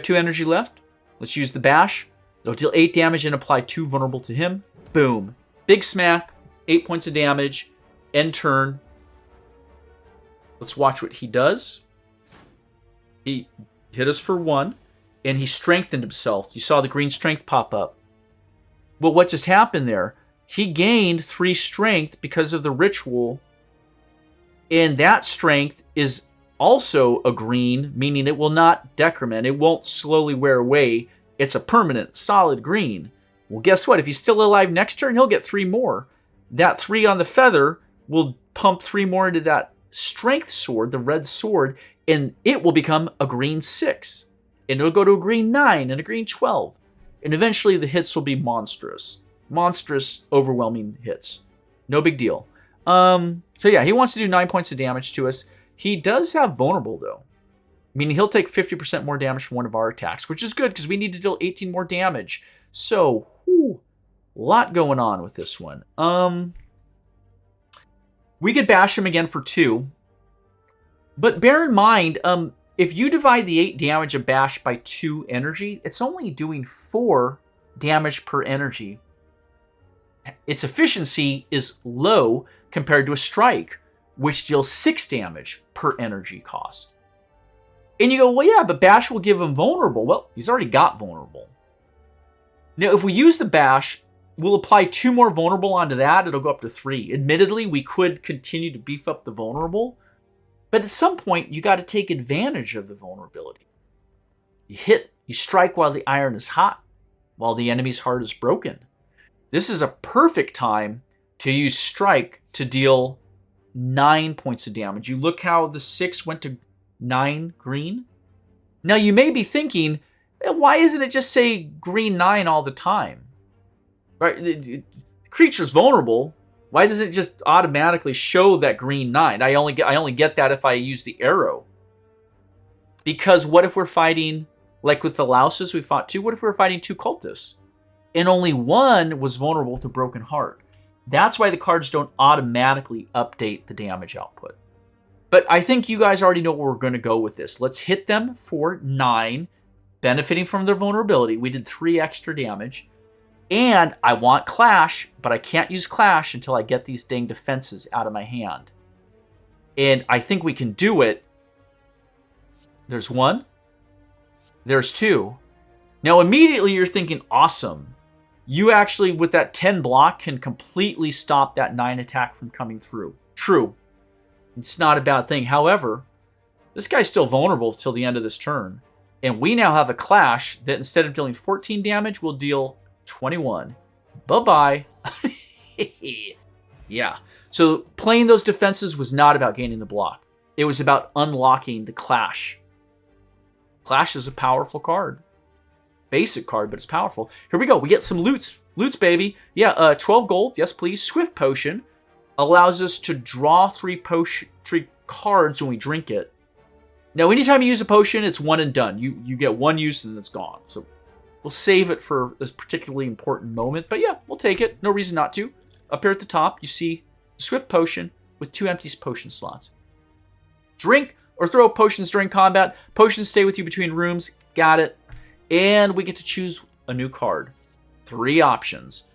2 energy left. Let's use the bash. It'll deal 8 damage and apply 2 vulnerable to him. Boom. Big smack. 8 points of damage. End turn. Let's watch what he does. He hit us for 1. and he strengthened himself. You saw the green strength pop up. Well, what just happened there? He gained 3 strength because of the ritual, and that strength is also a green, meaning it will not decrement. It won't slowly wear away. It's a permanent, solid green. Well, guess what? If he's still alive next turn, he'll get 3 more. That 3 on the feather will pump 3 more into that strength sword, the red sword, and it will become a green 6. And it'll go to a green 9 and a green 12. And eventually the hits will be monstrous. Monstrous, overwhelming hits. No big deal. So yeah, he wants to do 9 points of damage to us. He does have vulnerable, though. Meaning he'll take 50% more damage from one of our attacks, which is good because we need to deal 18 more damage. So, a lot going on with this one. We could bash him again for 2. But bear in mind, if you divide the 8 damage of bash by 2 energy, it's only doing 4 damage per energy. Its efficiency is low compared to a strike, which deals 6 damage per energy cost. And you go, well, yeah, but bash will give him vulnerable. Well, he's already got vulnerable. Now, if we use the bash, we'll apply 2 more vulnerable onto that. It'll go up to 3. Admittedly, we could continue to beef up the vulnerable, but at some point, you got to take advantage of the vulnerability. You strike while the iron is hot, while the enemy's heart is broken. This is a perfect time to use strike to deal 9 points of damage. You look how the 6 went to 9 green. Now, you may be thinking, why isn't it just say green 9 all the time? Right? The creature's vulnerable. Why does it just automatically show that green 9? I only get that if I use the arrow. Because what if we're fighting, like with the louses we fought 2, what if we were fighting 2 cultists? And only 1 was vulnerable to Broken Heart. That's why the cards don't automatically update the damage output. But I think you guys already know where we're going to go with this. Let's hit them for 9, benefiting from their vulnerability. We did 3 extra damage. And I want Clash, but I can't use Clash until I get these dang defenses out of my hand. And I think we can do it. There's 1. There's 2. Now, immediately you're thinking, awesome. You actually, with that 10 block, can completely stop that 9 attack from coming through. True. It's not a bad thing. However, this guy's still vulnerable till the end of this turn. And we now have a Clash that instead of dealing 14 damage, will deal 21. Bye-bye. Yeah. So playing those defenses was not about gaining the block. It was about unlocking the Clash. Clash is a powerful card. Basic card, but it's powerful. Here we go. We get some loots. Loots, baby. Yeah, 12 gold. Yes, please. Swift Potion allows us to draw 3 cards when we drink it. Now, anytime you use a potion, it's one and done. You get 1 use and it's gone. So we'll save it for this particularly important moment. But yeah, we'll take it. No reason not to. Up here at the top, you see Swift Potion with 2 empty potion slots. Drink or throw potions during combat. Potions stay with you between rooms. Got it. And we get to choose a new card. 3 options.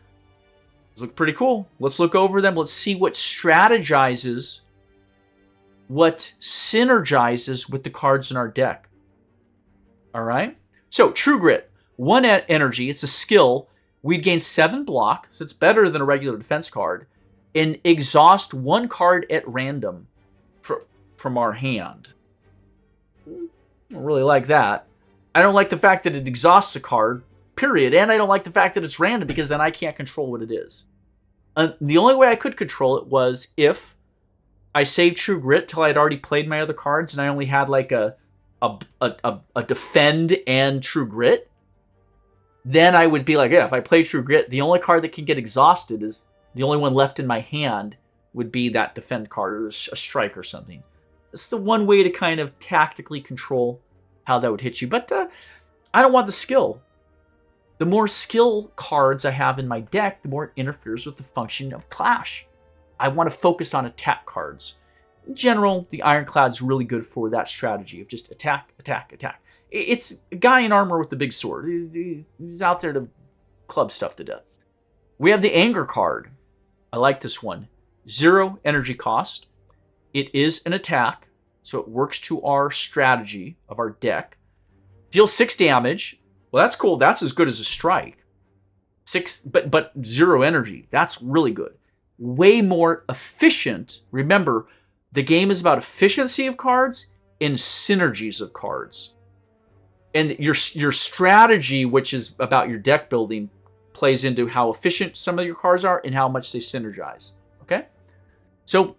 Those look pretty cool. Let's look over them. Let's see what strategizes, what synergizes with the cards in our deck. All right. So, True Grit. 1 energy. It's a skill. We'd gain 7 block, so it's better than a regular defense card. And exhaust 1 card at random from our hand. I don't really like that. I don't like the fact that it exhausts a card, period. And I don't like the fact that it's random because then I can't control what it is. The only way I could control it was if I saved True Grit till I'd already played my other cards and I only had like a Defend and True Grit. Then I would be like, yeah, if I play True Grit, the only card that can get exhausted is the only one left in my hand would be that Defend card or a Strike or something. It's the one way to kind of tactically control how that would hit you. But I don't want the skill. The more skill cards I have in my deck, the more it interferes with the function of Clash. I want to focus on attack cards. In general, the Ironclad's really good for that strategy of just attack, attack, attack. It's a guy in armor with the big sword. He's out there to club stuff to death. We have the Anger card. I like this one. 0 energy cost. It is an attack, so it works to our strategy of our deck. Deal 6 damage. Well, that's cool. That's as good as a strike. 6, but 0 energy. That's really good. Way more efficient. Remember, the game is about efficiency of cards and synergies of cards. And your strategy, which is about your deck building, plays into how efficient some of your cards are and how much they synergize. Okay? So,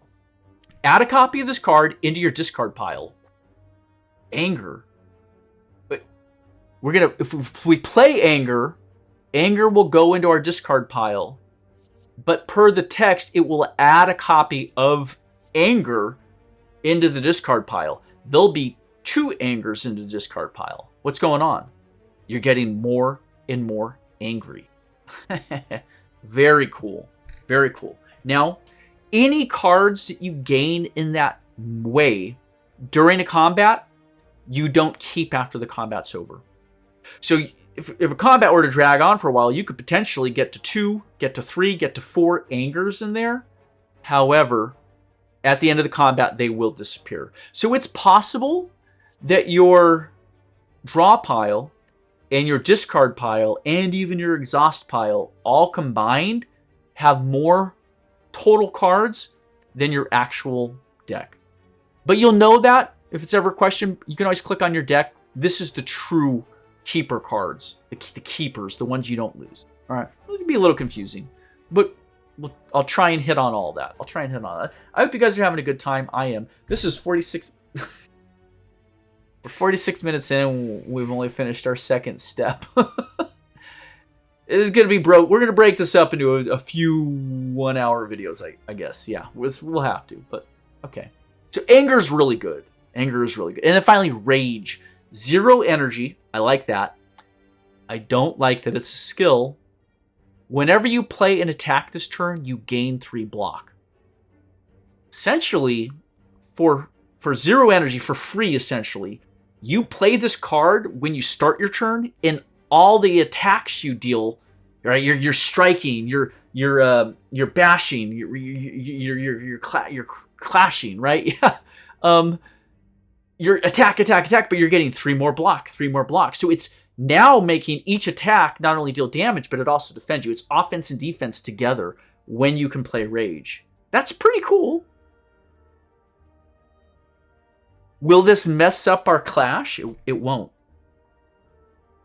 add a copy of this card into your discard pile. Anger. If we play Anger, Anger will go into our discard pile. But per the text, it will add a copy of Anger into the discard pile. There'll be 2 Angers into the discard pile. What's going on? You're getting more and more angry. Very cool. Very cool. Now, any cards that you gain in that way during a combat, you don't keep after the combat's over. So if a combat were to drag on for a while, you could potentially get to 2, get to 3, get to 4 Angers in there. However, at the end of the combat, they will disappear. So it's possible that your draw pile and your discard pile and even your exhaust pile all combined have more total cards than your actual deck. But you'll know that if it's ever a question, you can always click on your deck. This is the true keeper cards, the keepers, the ones you don't lose. All right, it can be a little confusing, but I'll try and hit on all that. I hope you guys are having a good time. I am. This is 46. We're 46 minutes in. We've only finished our second step. It's gonna be broke. We're gonna break this up into a few 1-hour videos, I guess. Yeah, we'll have to. But okay. So Anger's really good. Anger is really good. And then finally, Rage. 0 energy. I like that. I don't like that it's a skill. Whenever you play an attack this turn, you gain 3 block. Essentially, for 0 energy, for free, essentially, you play this card when you start your turn, and all the attacks you deal, right? You're striking, you're bashing, you're clashing, right? Yeah. You're attack, but you're getting 3 more block. So it's now making each attack not only deal damage, but it also defends you. It's offense and defense together when you can play Rage. That's pretty cool. Will this mess up our clash? It won't.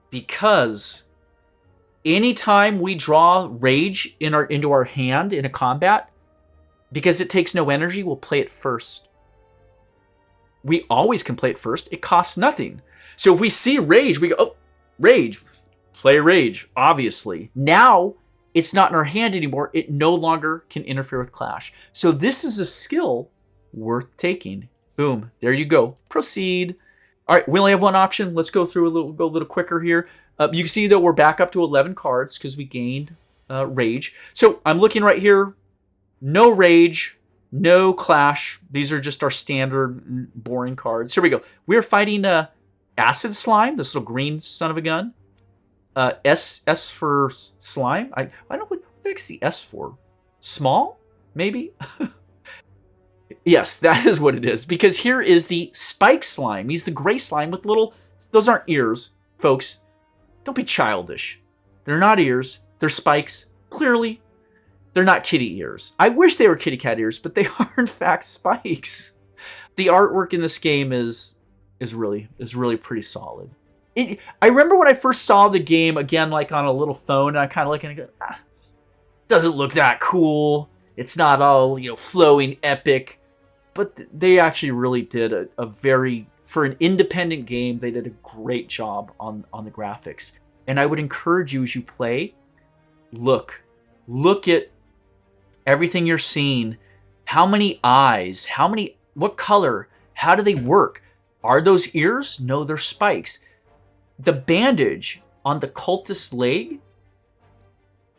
Because anytime we draw Rage into our hand in a combat, because it takes no energy, we'll play it first. We always can play it first. It costs nothing. So if we see Rage, we go, oh, Rage. Play Rage, obviously. Now, it's not in our hand anymore. It no longer can interfere with Clash. So this is a skill worth taking. Boom. There you go. Proceed. All right, we only have one option. Let's go through go a little quicker here. You can see that we're back up to 11 cards because we gained Rage. So I'm looking right here. No Rage. No Clash. These are just our standard boring cards. Here we go. We're fighting Acid Slime, this little green son of a gun. S for Slime. I don't know what the heck's the S for. Small? Maybe? Yes, that is what it is. Because here is the Spike Slime. He's the gray slime with little... Those aren't ears, folks. Don't be childish. They're not ears. They're spikes. Clearly, they're not kitty ears. I wish they were kitty cat ears, but they are in fact spikes. The artwork in this game is really pretty solid. I remember when I first saw the game again, like on a little phone, and I kind of look and I go, doesn't look that cool. It's not all flowing epic, but they actually really did a very, for an independent game, they did a great job on the graphics. And I would encourage you as you play, look at everything you're seeing. How many eyes? What color? How do they work? Are those ears? No, they're spikes. The bandage on the cultist's leg,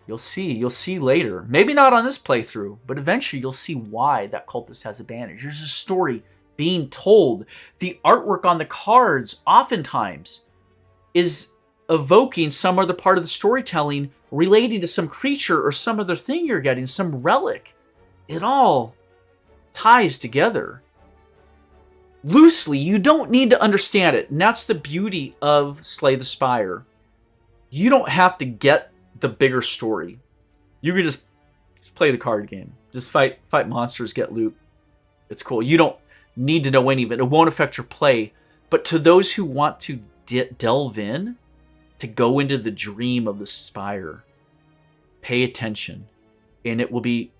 you'll see later. Maybe not on this playthrough, but eventually you'll see why that cultist has a bandage. There's a story being told. The artwork on the cards oftentimes is evoking some other part of the storytelling relating to some creature or some other thing you're getting, some relic. It all ties together. loosely. You don't need to understand it. And that's the beauty of Slay the Spire. You don't have to get the bigger story. You can just play the card game. Just fight monsters, get loot. It's cool. You don't need to know any of it. It won't affect your play. But to those who want to delve in, to go into the dream of the Spire, pay attention. And it will be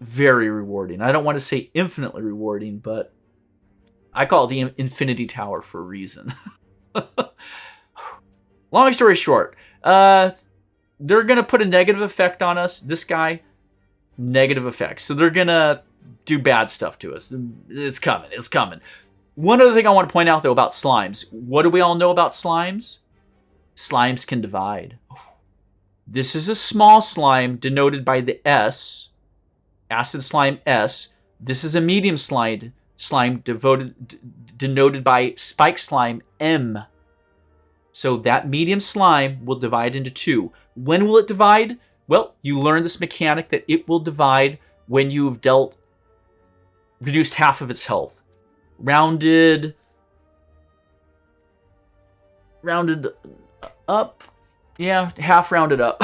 very rewarding. I don't want to say infinitely rewarding, but I call it the Infinity Tower for a reason. Long story short, they're going to put a negative effect on us. This guy, negative effects. So they're going to do bad stuff to us. It's coming. It's coming. One other thing I want to point out, though, about slimes. What do we all know about slimes? Slimes can divide. This is a small slime denoted by the S, acid slime S. This is a medium slime denoted by spike slime M. So that medium slime will divide into two. When will it divide? Well, you learn this mechanic that it will divide when you've reduced half of its health. Rounded up. Yeah, half rounded up.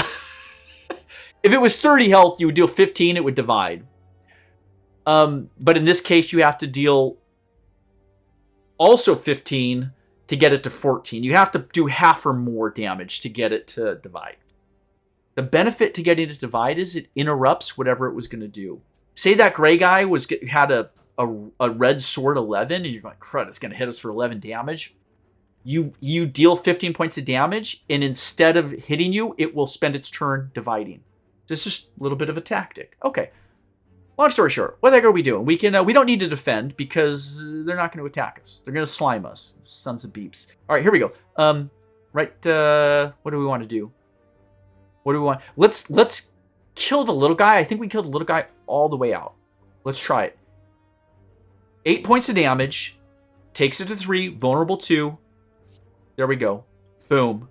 If it was 30 health, you would deal 15, it would divide. But in this case, you have to deal also 15 to get it to 14. You have to do half or more damage to get it to divide. The benefit to getting it to divide is it interrupts whatever it was going to do. Say that gray guy had a red sword 11, and you're like, crud, it's going to hit us for 11 damage. You deal 15 points of damage, and instead of hitting you, it will spend its turn dividing. This is just a little bit of a tactic. Okay. Long story short, what the heck are we doing? We don't need to defend because they're not going to attack us. They're going to slime us. Sons of beeps. All right, here we go. What do we want to do? What do we want? Let's kill the little guy. I think we killed the little guy all the way out. Let's try it. 8 points of damage. Takes it to 3. Vulnerable 2. There we go. Boom.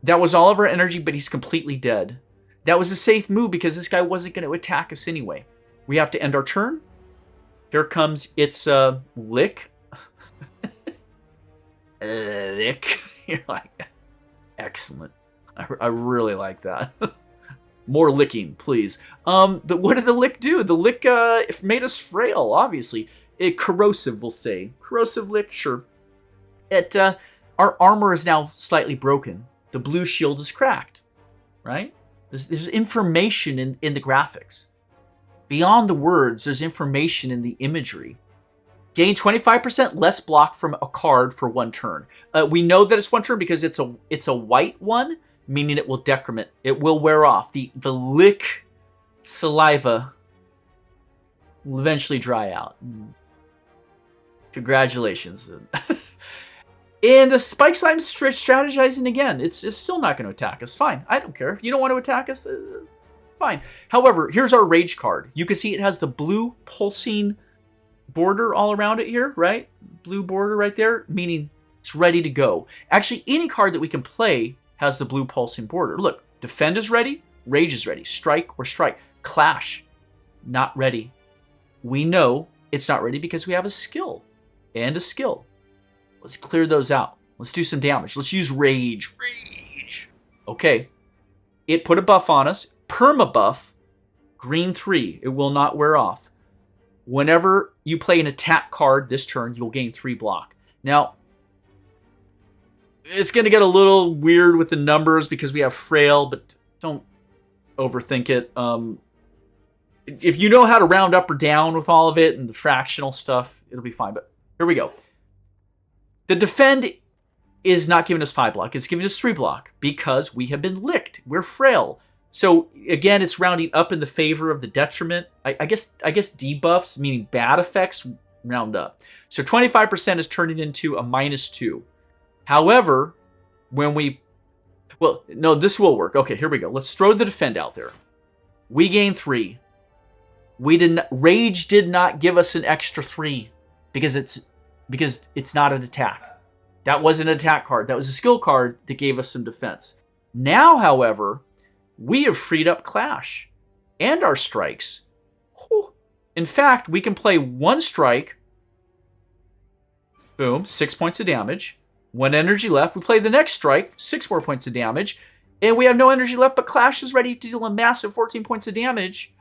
That was all of our energy, but he's completely dead. That was a safe move because this guy wasn't going to attack us anyway. We have to end our turn. Here comes its lick. Lick. You're like, excellent. I really like that. More licking, please. What did the lick do? The lick made us frail, obviously. Corrosive, we'll say. Corrosive lick, sure. Our armor is now slightly broken. The blue shield is cracked, right? There's information in the graphics. Beyond the words, there's information in the imagery. Gain 25% less block from a card for one turn. We know that it's one turn because it's a white one, meaning it will decrement. It will wear off. The lick saliva will eventually dry out. Congratulations. And the spike slime strategizing again. It's still not going to attack us. Fine. I don't care. If you don't want to attack us, fine. However, here's our rage card. You can see it has the blue pulsing border all around it here, right? Blue border right there, meaning it's ready to go. Actually, any card that we can play has the blue pulsing border. Look, defend is ready, rage is ready, strike or strike. Clash, not ready. We know it's not ready because we have a skill and a skill. Let's clear those out. Let's do some damage. Let's use rage. Rage. Okay. It put a buff on us. Perma buff. Green 3. It will not wear off. Whenever you play an attack card this turn, you'll gain 3 block. Now, it's going to get a little weird with the numbers because we have frail, but don't overthink it. If you know how to round up or down with all of it and the fractional stuff, it'll be fine. But here we go. The defend is not giving us 5 block. It's giving us 3 block because we have been licked. We're frail. So again, it's rounding up in the favor of the detriment. I guess debuffs, meaning bad effects, round up. So 25% is turning into a -2. However, no, this will work. Okay, here we go. Let's throw the defend out there. We gain 3. Rage did not give us an extra 3 because it's not an attack. That wasn't an attack card. That was a skill card that gave us some defense. Now, however, we have freed up Clash and our strikes. Whew. In fact, we can play 1 strike Boom, 6 points of damage. 1 energy left. We play the next strike, 6 more points of damage. And we have no energy left, but Clash is ready to deal a massive 14 points of damage.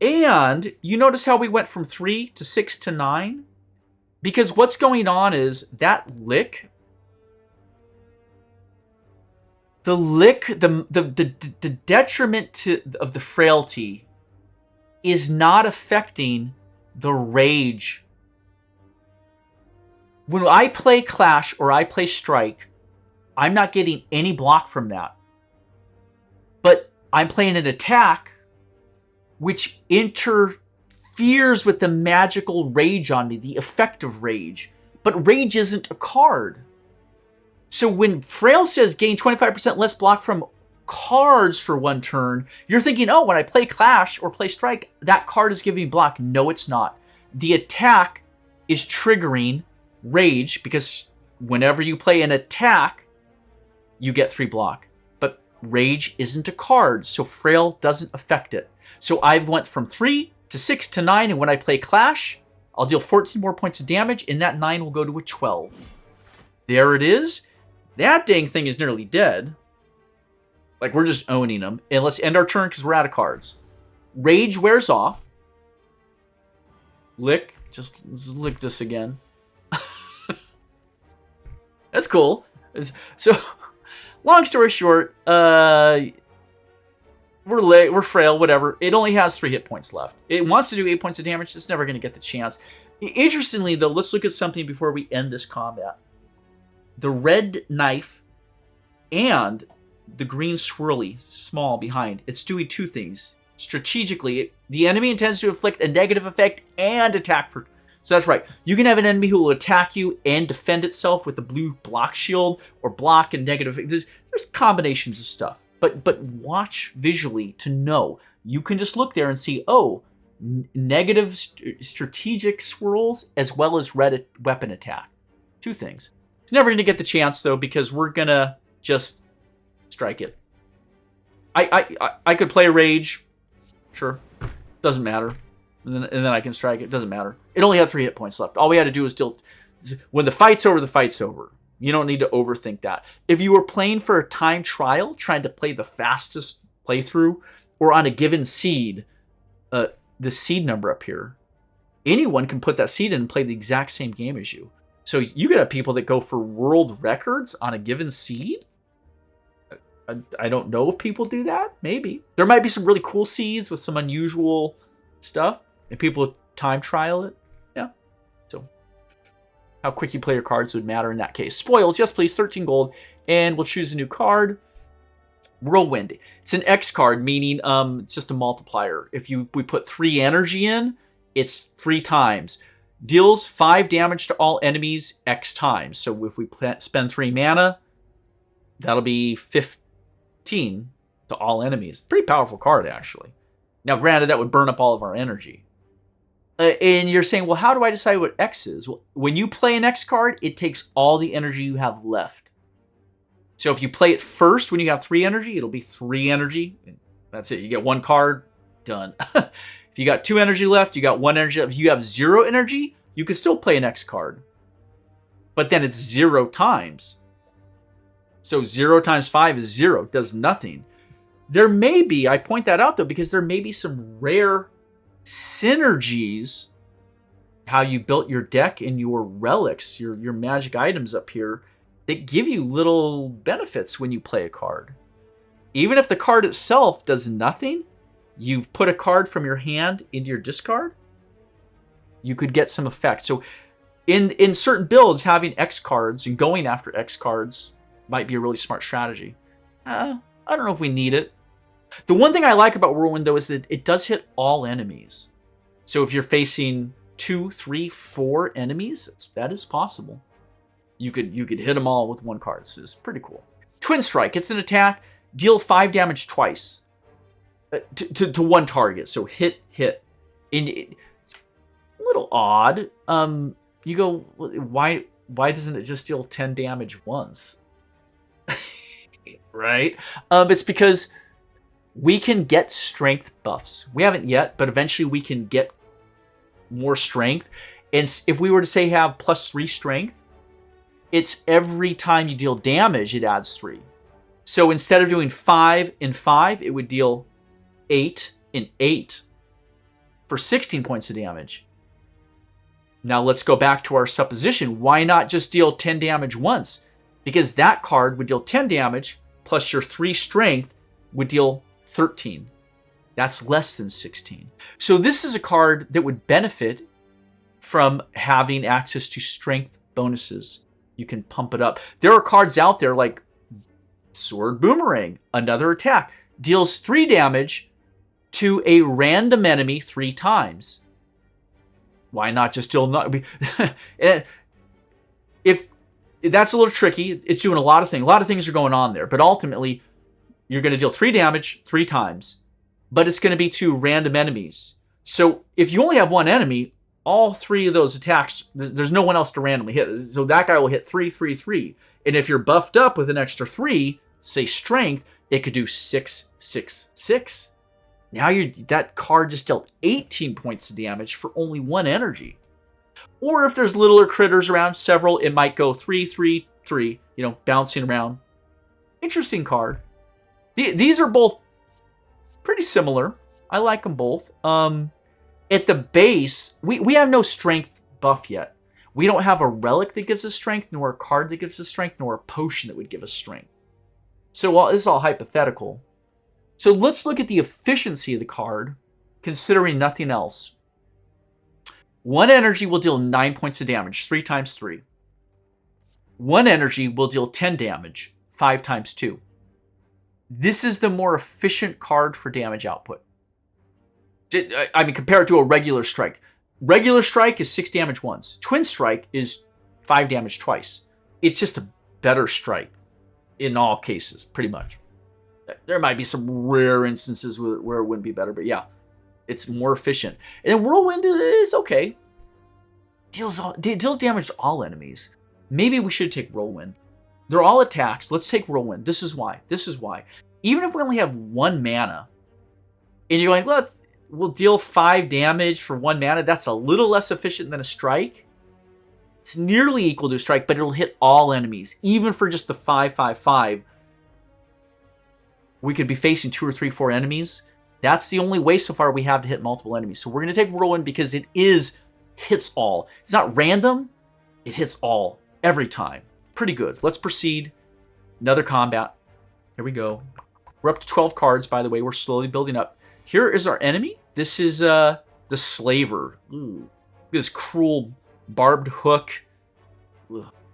And you notice how we went from 3 to 6 to 9? Because what's going on is that lick... The lick, the detriment of the frailty is not affecting the rage. When I play Clash or I play Strike, I'm not getting any block from that. But I'm playing an attack which interferes with the magical rage on me, the effect of rage. But rage isn't a card. So when Frail says gain 25% less block from cards for 1 turn, you're thinking, oh, when I play Clash or play Strike, that card is giving me block. No, it's not. The attack is triggering rage because whenever you play an attack, you get 3 block. But rage isn't a card, so Frail doesn't affect it. So I went from 3 to 6 to 9, and when I play Clash, I'll deal 14 more points of damage, and that 9 will go to a 12. There it is. That dang thing is nearly dead. Like, we're just owning them. And let's end our turn because we're out of cards. Rage wears off. Lick. Just lick this again. That's cool. So, long story short, we're frail, whatever. It only has 3 hit points left. It wants to do 8 points of damage. It's never going to get the chance. Interestingly, though, let's look at something before we end this combat. The red knife and the green swirly small behind, it's doing 2 things. Strategically, the enemy intends to inflict a negative effect and attack for... So that's right. You can have an enemy who will attack you and defend itself with the blue block shield or block and negative... There's combinations of stuff. But watch visually to know. You can just look there and see, oh, negative strategic swirls as well as red weapon attack. 2 things. It's never going to get the chance, though, because we're going to just strike it. I could play Rage. Sure. Doesn't matter. And then I can strike it. Doesn't matter. It only had 3 hit points left. All we had to do was deal... When the fight's over, the fight's over. You don't need to overthink that. If you were playing for a time trial, trying to play the fastest playthrough, or on a given seed, the seed number up here, anyone can put that seed in and play the exact same game as you. So you could have people that go for world records on a given seed. I don't know if people do that. Maybe. There might be some really cool seeds with some unusual stuff. And people time trial it. Yeah. So how quick you play your cards would matter in that case. Spoils. Yes, please. 13 gold. And we'll choose a new card. Whirlwind. It's an X card, meaning it's just a multiplier. If we put 3 energy in, it's 3 times. Deals 5 damage to all enemies X times. So if we spend 3 mana, that'll be 15 to all enemies. Pretty powerful card, actually. Now, granted, that would burn up all of our energy. And you're saying, well, how do I decide what X is? Well, when you play an X card, it takes all the energy you have left. So if you play it first when you have 3 energy, it'll be 3 energy. That's it. You get 1 card, done. If you got 2 energy left, you got 1 energy left. If you have 0 energy, you can still play an X card. But then it's 0 times. So 0 times 5 is 0. It does nothing. There may be, I point that out though, because there may be some rare synergies. How you built your deck and your relics, your magic items up here, that give you little benefits when you play a card. Even if the card itself does nothing, you've put a card from your hand into your discard, you could get some effect. So in certain builds, having X cards and going after X cards might be a really smart strategy. I don't know if we need it. The one thing I like about Whirlwind, though, is that it does hit all enemies. So if you're facing 2, 3, 4 enemies, that is possible. You could hit them all with 1 card. It's pretty cool. Twin Strike. It's an attack. Deal 5 damage twice. To 1 target, so hit. And it's a little odd. You go, why doesn't it just deal 10 damage once? Right? It's because we can get strength buffs. We haven't yet, but eventually we can get more strength. And if we were to say have +3 strength, it's every time you deal damage, it adds 3. So instead of doing 5 and 5, it would deal 8 and 8 for 16 points of damage. Now let's go back to our supposition. Why not just deal 10 damage once? Because that card would deal 10 damage plus your 3 strength would deal 13. That's less than 16. So this is a card that would benefit from having access to strength bonuses. You can pump it up. There are cards out there like Sword Boomerang, another attack, deals 3 damage to a random enemy 3 times. Why not just deal not? If that's a little tricky, it's doing a lot of things. A lot of things are going on there, but ultimately, you're going to deal 3 damage 3 times, but it's going to be to random enemies. So if you only have one enemy, all 3 of those attacks, there's no one else to randomly hit. So that guy will hit 3, 3, 3. And if you're buffed up with an extra 3, say strength, it could do 6, 6, 6. Now that card just dealt 18 points of damage for only 1 energy. Or if there's littler critters around, several, it might go 3, 3, 3, bouncing around. Interesting card. These are both pretty similar. I like them both. At the base, we have no strength buff yet. We don't have a relic that gives us strength, nor a card that gives us strength, nor a potion that would give us strength. So this is all hypothetical. So let's look at the efficiency of the card, considering nothing else. 1 energy will deal 9 points of damage, 3 times 3. 1 energy will deal 10 damage, 5 times 2. This is the more efficient card for damage output. I mean, compare it to a regular strike. Regular strike is 6 damage once. Twin strike is 5 damage twice. It's just a better strike in all cases, pretty much. There might be some rare instances where it wouldn't be better, but yeah, it's more efficient. And then Whirlwind is okay. Deals damage to all enemies. Maybe we should take Whirlwind. They're all attacks. Let's take Whirlwind. This is why. Even if we only have 1 mana, and you're like, we'll deal 5 damage for 1 mana. That's a little less efficient than a strike. It's nearly equal to a strike, but it'll hit all enemies. Even for just the 5, 5, 5, we could be facing 2 or 3, 4 enemies. That's the only way so far we have to hit multiple enemies. So we're going to take Whirlwind because it hits all. It's not random. It hits all every time. Pretty good. Let's proceed. Another combat. Here we go. We're up to 12 cards, by the way. We're slowly building up. Here is our enemy. This is the Slaver. Ooh. This cruel barbed hook.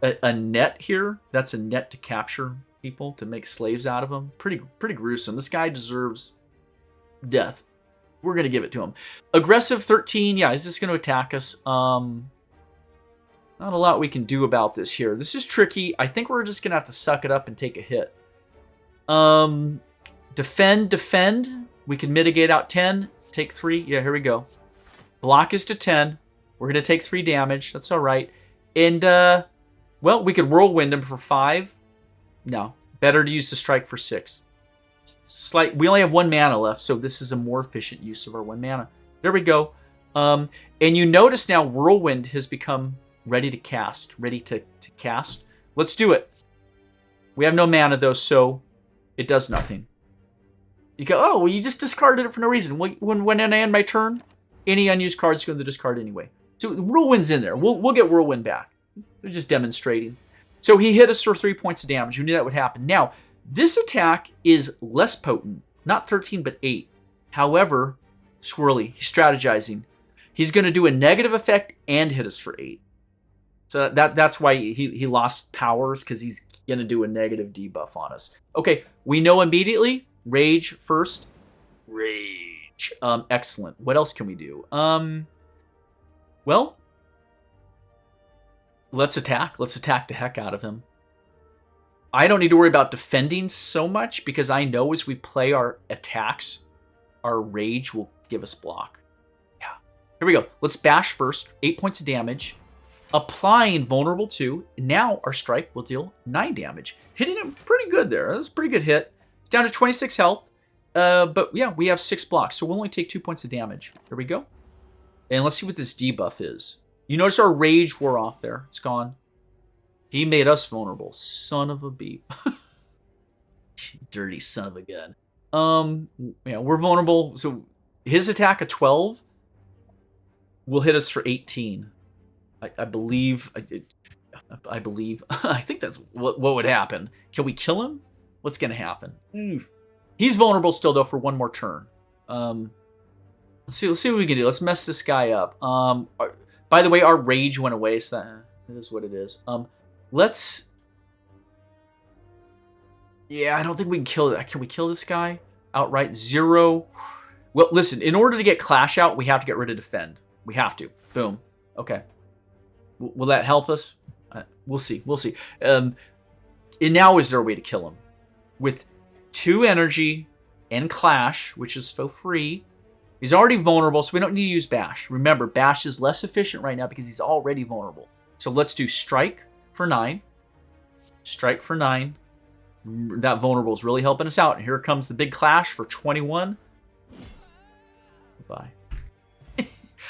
A net here. That's a net to capture people, to make slaves out of them. Pretty gruesome. This guy deserves death. We're going to give it to him. Aggressive 13. Yeah, is this going to attack us? Not a lot we can do about this here. This is tricky. I think we're just going to have to suck it up and take a hit. Defend. We can mitigate out 10. Take 3. Yeah, here we go. Block is to 10. We're going to take 3 damage. That's all right. And, well, we could Whirlwind him for 5. No. Better to use the strike for 6. We only have 1 mana left, so this is a more efficient use of our 1 mana. There we go. And you notice now Whirlwind has become ready to cast. Let's do it. We have no mana, though, so it does nothing. You go, oh, well, you just discarded it for no reason. When I end my turn, any unused card's going to discard anyway. So Whirlwind's in there. We'll get Whirlwind back. They're just demonstrating. So he hit us for 3 points of damage. You knew that would happen. Now, this attack is less potent. Not 13, but 8. However, Swirly, he's strategizing. He's going to do a negative effect and hit us for 8. So that's why he lost powers, because he's going to do a negative debuff on us. Okay, we know immediately. Rage first. Rage. Excellent. What else can we do? Well, let's attack. Let's attack the heck out of him. I don't need to worry about defending so much, because I know as we play our attacks, our rage will give us block. Yeah. Here we go. Let's bash first. 8 points of damage. Applying vulnerable 2. Now our strike will deal 9 damage. Hitting him pretty good there. That's a pretty good hit. It's down to 26 health. But yeah, we have 6 blocks, so we'll only take 2 points of damage. Here we go. And let's see what this debuff is. You notice our rage wore off there. It's gone. He made us vulnerable. Son of a beep. Dirty son of a gun. Yeah, we're vulnerable. So his attack of 12 will hit us for 18. I believe. I believe. I think that's what would happen. Can we kill him? What's going to happen? He's vulnerable still, though, for one more turn. Let's see what we can do. Let's mess this guy up. By the way, our rage went away, so that is what it is. Let's... Yeah, I don't think we can kill it. Can we kill this guy outright? 0. Well, listen, in order to get Clash out, we have to get rid of Defend. We have to. Boom. Okay. Will that help us? We'll see. We'll see. And now is there a way to kill him? With 2 energy and Clash, which is for free. He's already vulnerable, so we don't need to use Bash. Remember, Bash is less efficient right now because he's already vulnerable. So let's do Strike for 9. Strike for 9. That vulnerable is really helping us out. And here comes the big Clash for 21. Goodbye. I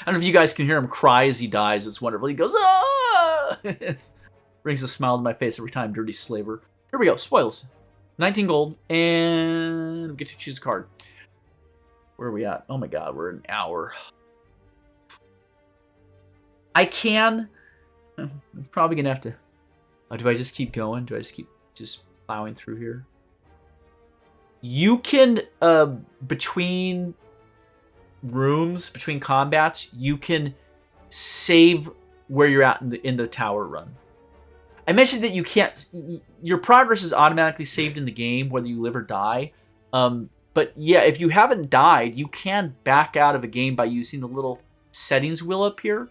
don't know if you guys can hear him cry as he dies. It's wonderful. He goes, ah! It brings a smile to my face every time, dirty slaver. Here we go. Spoils. 19 gold. And we get to choose a card. Where are we at? Oh my god, we're an hour. I can. I'm probably going to have to... Oh, do I just keep going? Do I just keep plowing through here? You can, between rooms, between combats, you can save where you're at in the tower run. I mentioned that you can't... Your progress is automatically saved in the game, whether you live or die. But yeah, if you haven't died, you can back out of a game by using the little settings wheel up here.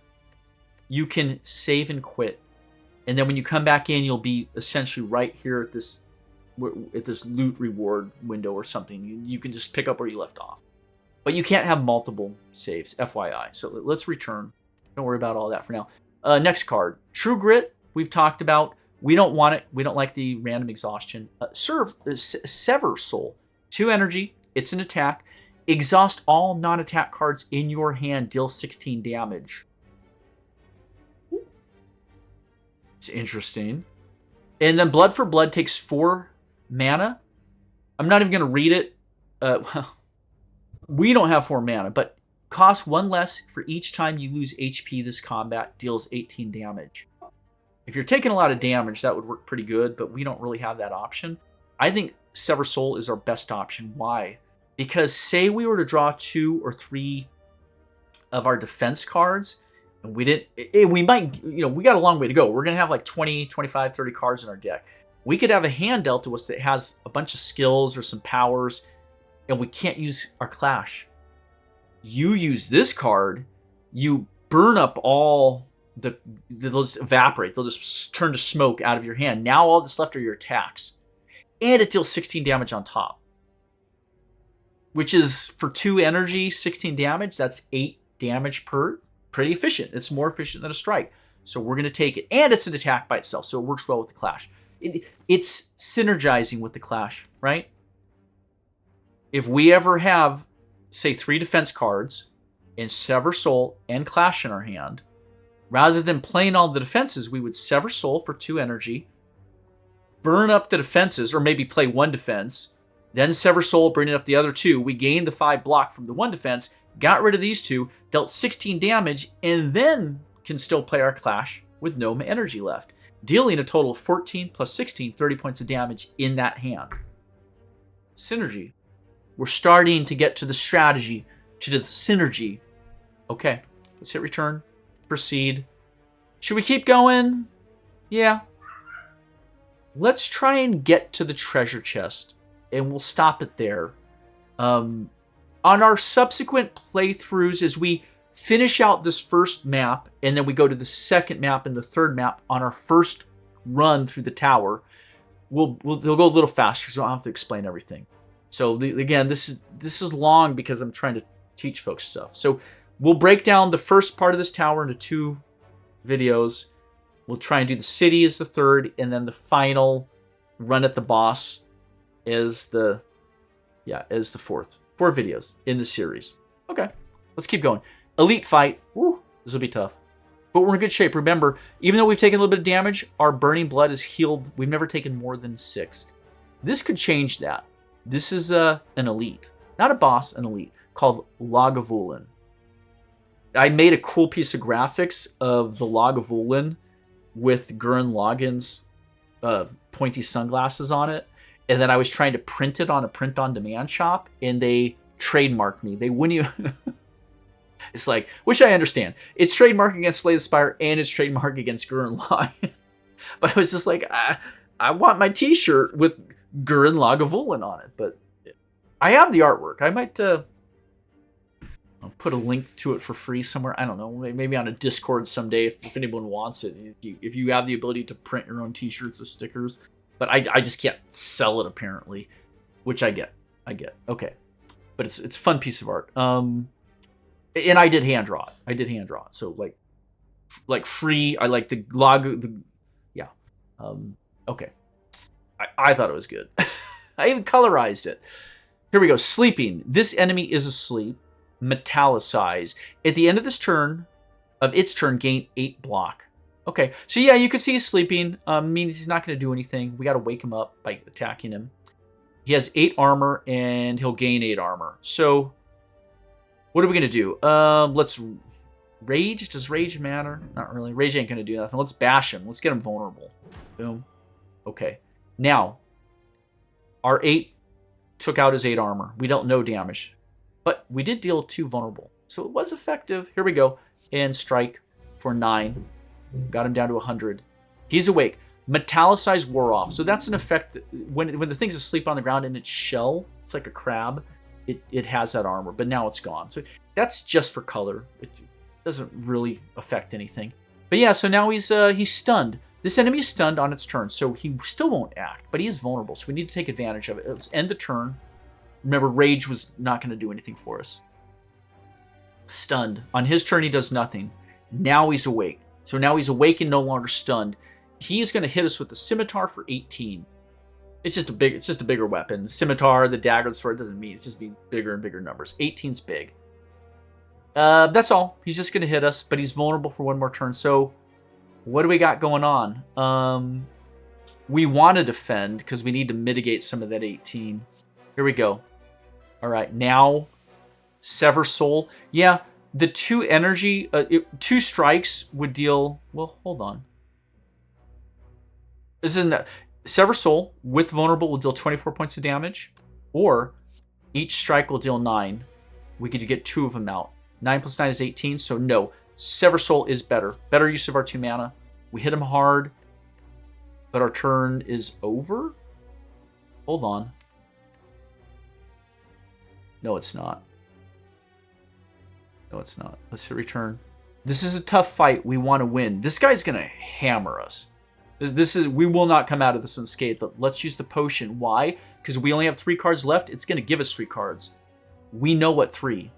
You can save and quit. And then when you come back in, you'll be essentially right here at this loot reward window or something. You can just pick up where you left off. But you can't have multiple saves, FYI. So let's return. Don't worry about all that for now. Next card. True Grit, we've talked about. We don't want it. We don't like the random exhaustion. Sever Soul. 2 energy. It's an attack. Exhaust all non-attack cards in your hand. Deal 16 damage. It's interesting. And then Blood for Blood takes 4 mana. I'm not even going to read it. Well, we don't have 4 mana, but costs 1 less for each time you lose HP this combat. Deals 18 damage. If you're taking a lot of damage, that would work pretty good, but we don't really have that option. I think Sever Soul is our best option. Why? Because say we were to draw 2 or 3 of our defense cards, and we didn't, we might, we got a long way to go. We're going to have like 20, 25, 30 cards in our deck. We could have a hand dealt to us that has a bunch of skills or some powers, and we can't use our Clash. You use this card, you burn up all they'll just evaporate. They'll just turn to smoke out of your hand. Now all that's left are your attacks. And it deals 16 damage on top. Which is, for 2 energy, 16 damage. That's 8 damage per. Pretty efficient. It's more efficient than a strike. So we're going to take it. And it's an attack by itself, so it works well with the Clash. It's synergizing with the Clash, right? If we ever have, say, 3 defense cards, and Sever Soul and Clash in our hand, rather than playing all the defenses, we would Sever Soul for 2 energy, burn up the defenses, or maybe play 1 defense, then Sever Soul, bringing up the other 2. We gained the 5 block from the 1 defense, got rid of these 2, dealt 16 damage, and then can still play our Clash with no energy left, dealing a total of 14 plus 16, 30 points of damage in that hand. Synergy. We're starting to get to the strategy, to the synergy. Okay, let's hit return. Proceed. Should we keep going? Yeah. Let's try and get to the treasure chest, and we'll stop it there. On our subsequent playthroughs, as we finish out this first map, and then we go to the second map and the third map on our first run through the tower, they'll go a little faster, so I don't have to explain everything. So again, this is long because I'm trying to teach folks stuff. So we'll break down the first part of this tower into 2 videos. We'll try and do the city as the third, and then the final run at the boss is the fourth. 4 videos in the series. Okay, let's keep going. Elite fight. Woo, this will be tough. But we're in good shape. Remember, even though we've taken a little bit of damage, our Burning Blood is healed. We've never taken more than 6. This could change that. This is an elite. Not a boss, an elite. Called Lagavulin. I made a cool piece of graphics of the Lagavulin with Gurren Lagann's pointy sunglasses on it. And then I was trying to print it on a print-on-demand shop. And they trademarked me. They wouldn't even... It's like, which I understand. It's trademark against Slay the Spire, and it's trademark against Gurren Lagann. But I was just like, I want my t-shirt with Gurren Lagavulin on it. But I have the artwork. I might I'll put a link to it for free somewhere. I don't know. Maybe on a Discord someday if anyone wants it. If you have the ability to print your own t-shirts or stickers. But I just can't sell it, apparently. Which I get. Okay. But it's a fun piece of art. And I did hand draw it. So like free. I like the log. Yeah. Okay. I thought it was good. I even colorized it. Here we go. Sleeping. This enemy is asleep. Metallicize. At the end of its turn, gain 8 block. Okay. So yeah, you can see he's sleeping. Means he's not going to do anything. We got to wake him up by attacking him. He has 8 armor and he'll gain 8 armor. So what are we going to do? Let's rage. Does rage matter? Not really. Rage ain't going to do nothing. Let's bash him. Let's get him vulnerable. Boom. Okay. Now, our 8 took out his 8 armor. We dealt no damage. But we did deal 2 vulnerable. So it was effective. Here we go. And strike for 9. Got him down to 100. He's awake. Metallicize wore off. So that's an effect that when the thing's asleep on the ground in its shell, it's like a crab. It has that armor, but now it's gone. So that's just for color. It doesn't really affect anything. But yeah, so now he's stunned. This enemy is stunned on its turn, so he still won't act, but he is vulnerable, so we need to take advantage of it. Let's end the turn. Remember, rage was not going to do anything for us. Stunned. On his turn, he does nothing. Now he's awake. So now he's awake and no longer stunned. He's going to hit us with the scimitar for 18. It's just a bigger weapon. The scimitar, the dagger, the sword doesn't mean. It's just being bigger and bigger numbers. 18's big. That's all. He's just going to hit us, but he's vulnerable for 1 more turn. So what do we got going on? We want to defend because we need to mitigate some of that 18. Here we go. All right, now Sever Soul. Yeah, the 2 energy, 2 strikes would deal... Well, hold on. Isn't that... Sever Soul with vulnerable will deal 24 points of damage, or each strike will deal 9. We could get 2 of them out. 9 plus 9 is 18, so no. Sever Soul is better. Better use of our 2 mana. We hit him hard, but our turn is over? Hold on. No, it's not. No, it's not. Let's hit return. This is a tough fight. We want to win. This guy's going to hammer us. We will not come out of this unscathed, but let's use the potion. Why? Because we only have 3 cards left. It's going to give us 3 cards. We know what 3.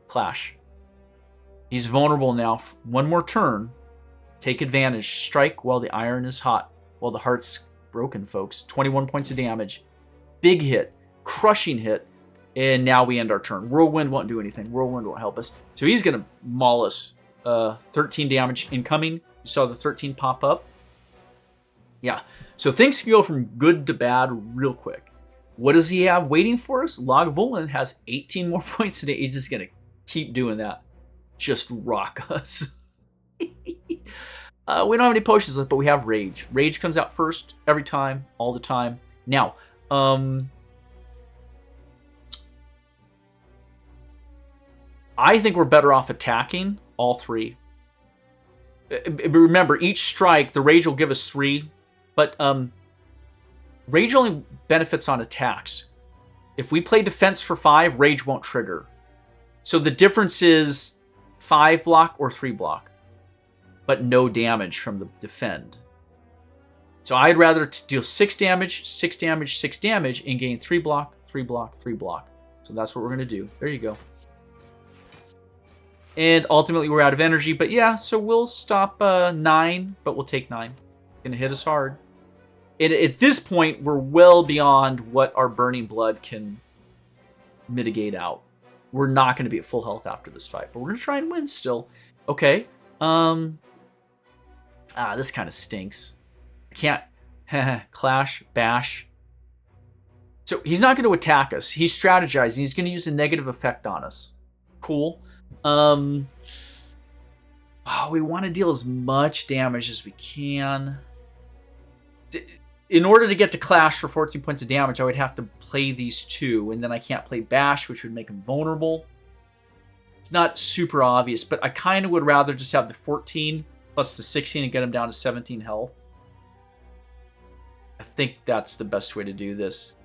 Clash. He's vulnerable now. 1 more turn. Take advantage. Strike while the iron is hot. While the heart's broken, folks. 21 points of damage. Big hit. Crushing hit. And now we end our turn. Whirlwind won't do anything. Whirlwind won't help us. So he's going to maul us. 13 damage incoming. You saw the 13 pop up. Yeah. So things can go from good to bad real quick. What does he have waiting for us? Lagavulin has 18 more points today. He's just going to keep doing that. Just rock us. We don't have any potions left, but we have Rage. Rage comes out first every time, all the time. Now, I think we're better off attacking all 3. Remember, each strike, the Rage will give us 3, but Rage only benefits on attacks. If we play defense for 5, Rage won't trigger. So the difference is 5 block or 3 block, but no damage from the defend. So I'd rather deal 6 damage, 6 damage, 6 damage, and gain 3 block, 3 block, 3 block. So that's what we're going to do. There you go. And ultimately, we're out of energy. But yeah, so we'll stop 9, but we'll take 9. Gonna hit us hard. And at this point, we're well beyond what our Burning Blood can mitigate out. we're not going to be at full health after this fight, but we're going to try and win still. Okay. This kind of stinks. I can't. Clash, bash. So he's not going to attack us. He's strategizing. He's going to use a negative effect on us. Cool. We want to deal as much damage as we can. In order to get to Clash for 14 points of damage, I would have to play these two, and then I can't play Bash, which would make him vulnerable. It's not super obvious, but I kind of would rather just have the 14 plus the 16 and get him down to 17 health. I think that's the best way to do this.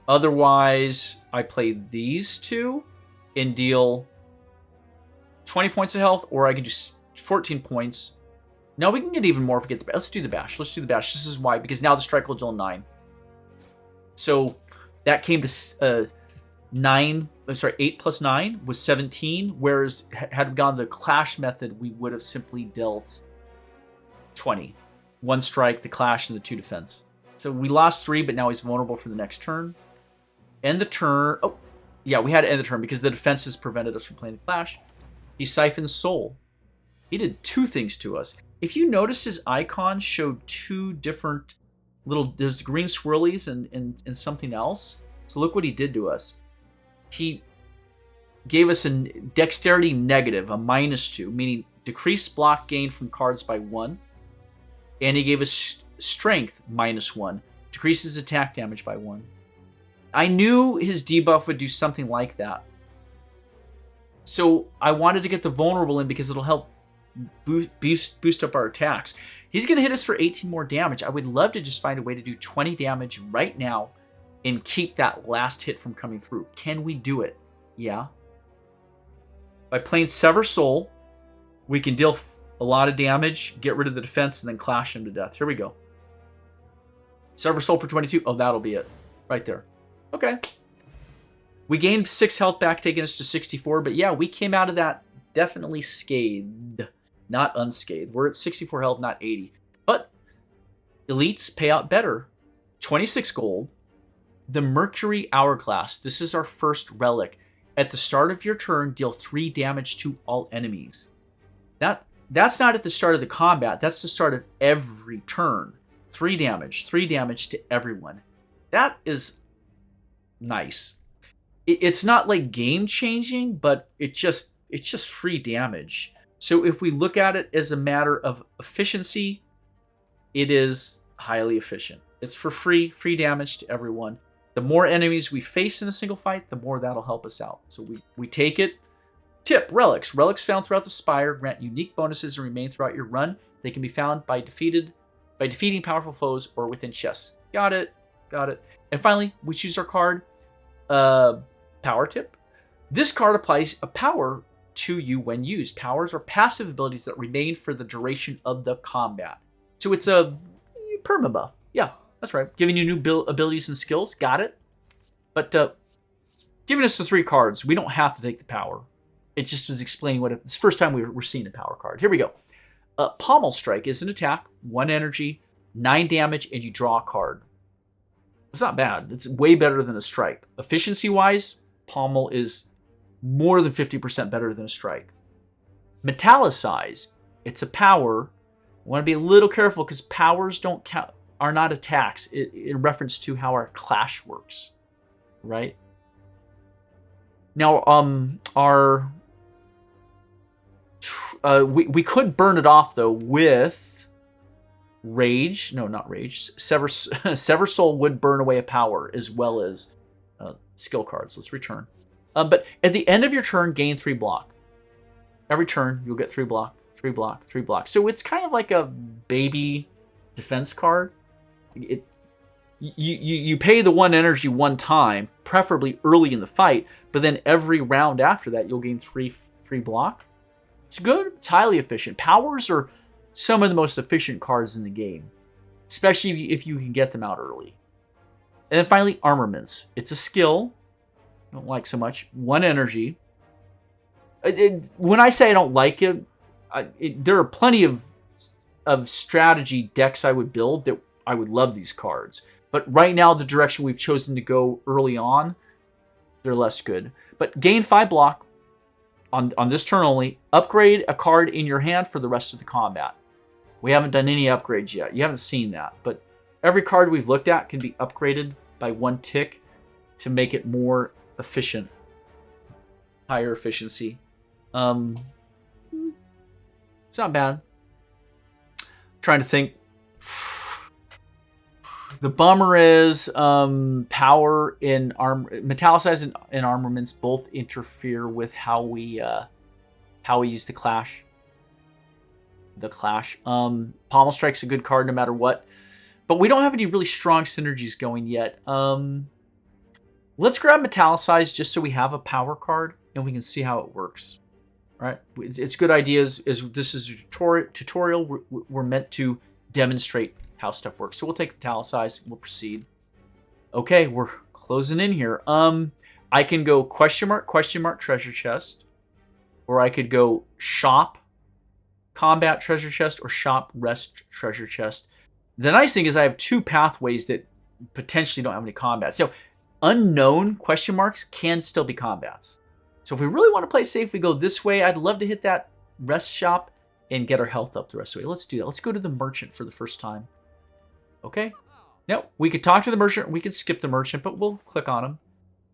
Otherwise, I play these two and deal 20 points of health, or I can do 14 points. No, we can get even more if we get the bash. Let's do the bash. Let's do the bash. This is why, because now the strike will deal 9. So that came to 8 plus 9 was 17, whereas had we gone the clash method, we would have simply dealt 20. 1 strike, the clash, and the 2 defense. So we lost 3, but now he's vulnerable for the next turn. End the turn. Oh, yeah, we had to end the turn because the defenses prevented us from playing the clash. He siphoned soul. He did 2 things to us. If you notice, his icon showed 2 different little... There's green swirlies and something else. So look what he did to us. He gave us a dexterity negative, a -2, meaning decreased block gain from cards by 1. And he gave us strength -1, decreases attack damage by 1. I knew his debuff would do something like that. So I wanted to get the vulnerable in because it'll help boost up our attacks. He's going to hit us for 18 more damage. I would love to just find a way to do 20 damage right now and keep that last hit from coming through. Can we do it? Yeah. By playing Sever Soul, we can deal a lot of damage, get rid of the defense, and then clash him to death. Here we go. Sever Soul for 22. Oh, that'll be it. Right there. Okay. We gained 6 health back, taking us to 64. But yeah, we came out of that definitely scathed. Not unscathed. We're at 64 health, not 80. But elites pay out better. 26 gold. The Mercury Hourglass. This is our first relic. At the start of your turn, deal 3 damage to all enemies. That's not at the start of the combat. That's the start of every turn. 3 damage. 3 damage to everyone. That is nice. It's not like game-changing, but it's just free damage. So if we look at it as a matter of efficiency, it is highly efficient. It's for free damage to everyone. The more enemies we face in a single fight, the more that'll help us out. So we take it. Tip, relics. Relics found throughout the Spire grant unique bonuses and remain throughout your run. They can be found by defeating powerful foes or within chests. Got it. And finally, we choose our card. Power tip. This card applies a power to you when used. Powers are passive abilities that remain for the duration of the combat. So it's a permabuff. Yeah, that's right. Giving you new abilities and skills. Got it. But giving us the 3 cards, we don't have to take the power. It just was explaining what it's the first time we're seeing a power card. Here we go. Pommel Strike is an attack, 1 energy, 9 damage, and you draw a card. It's not bad. It's way better than a strike. Efficiency-wise, Pommel is more than 50% better than a strike. Metallicize, it's a power. I want to be a little careful because powers don't count, are not attacks in reference to how our clash works, right? Now, we could burn it off though with rage. No, not rage. Sever Soul would burn away a power as well as skill cards. Let's return. But at the end of your turn, gain 3 block. Every turn, you'll get 3 block, 3 block, 3 block. So it's kind of like a baby defense card. You pay the 1 energy 1 time, preferably early in the fight, but then every round after that, you'll gain 3 block. It's good. It's highly efficient. Powers are some of the most efficient cards in the game, especially if you can get them out early. And then finally, Armaments. It's a skill. I don't like so much. 1 energy. When I say I don't like it, there are plenty of strategy decks I would build that I would love these cards. But right now, the direction we've chosen to go early on, they're less good. But gain 5 block on this turn only. Upgrade a card in your hand for the rest of the combat. We haven't done any upgrades yet. You haven't seen that. But every card we've looked at can be upgraded by 1 tick to make it more efficient. Higher efficiency. It's not bad. Trying to think. The bummer is power in metallicize and armaments both interfere with how we use the clash. Pommel Strike's a good card no matter what, but we don't have any really strong synergies going yet. Let's grab metallicize just so we have a power card and we can see how it works. Right? It's good ideas. This is a tutorial. We're meant to demonstrate how stuff works. So we'll take metallicize. We'll proceed. Okay, we're closing in here. I can go question mark treasure chest, or I could go shop combat treasure chest or shop rest treasure chest. The nice thing is I have 2 pathways that potentially don't have any combat. So unknown question marks can still be combats. So if we really want to play safe, we go this way. I'd love to hit that rest shop and get our health up the rest of the way. Let's do that. Let's go to the merchant for the first time. Okay. Now, we could talk to the merchant. We could skip the merchant, but we'll click on him.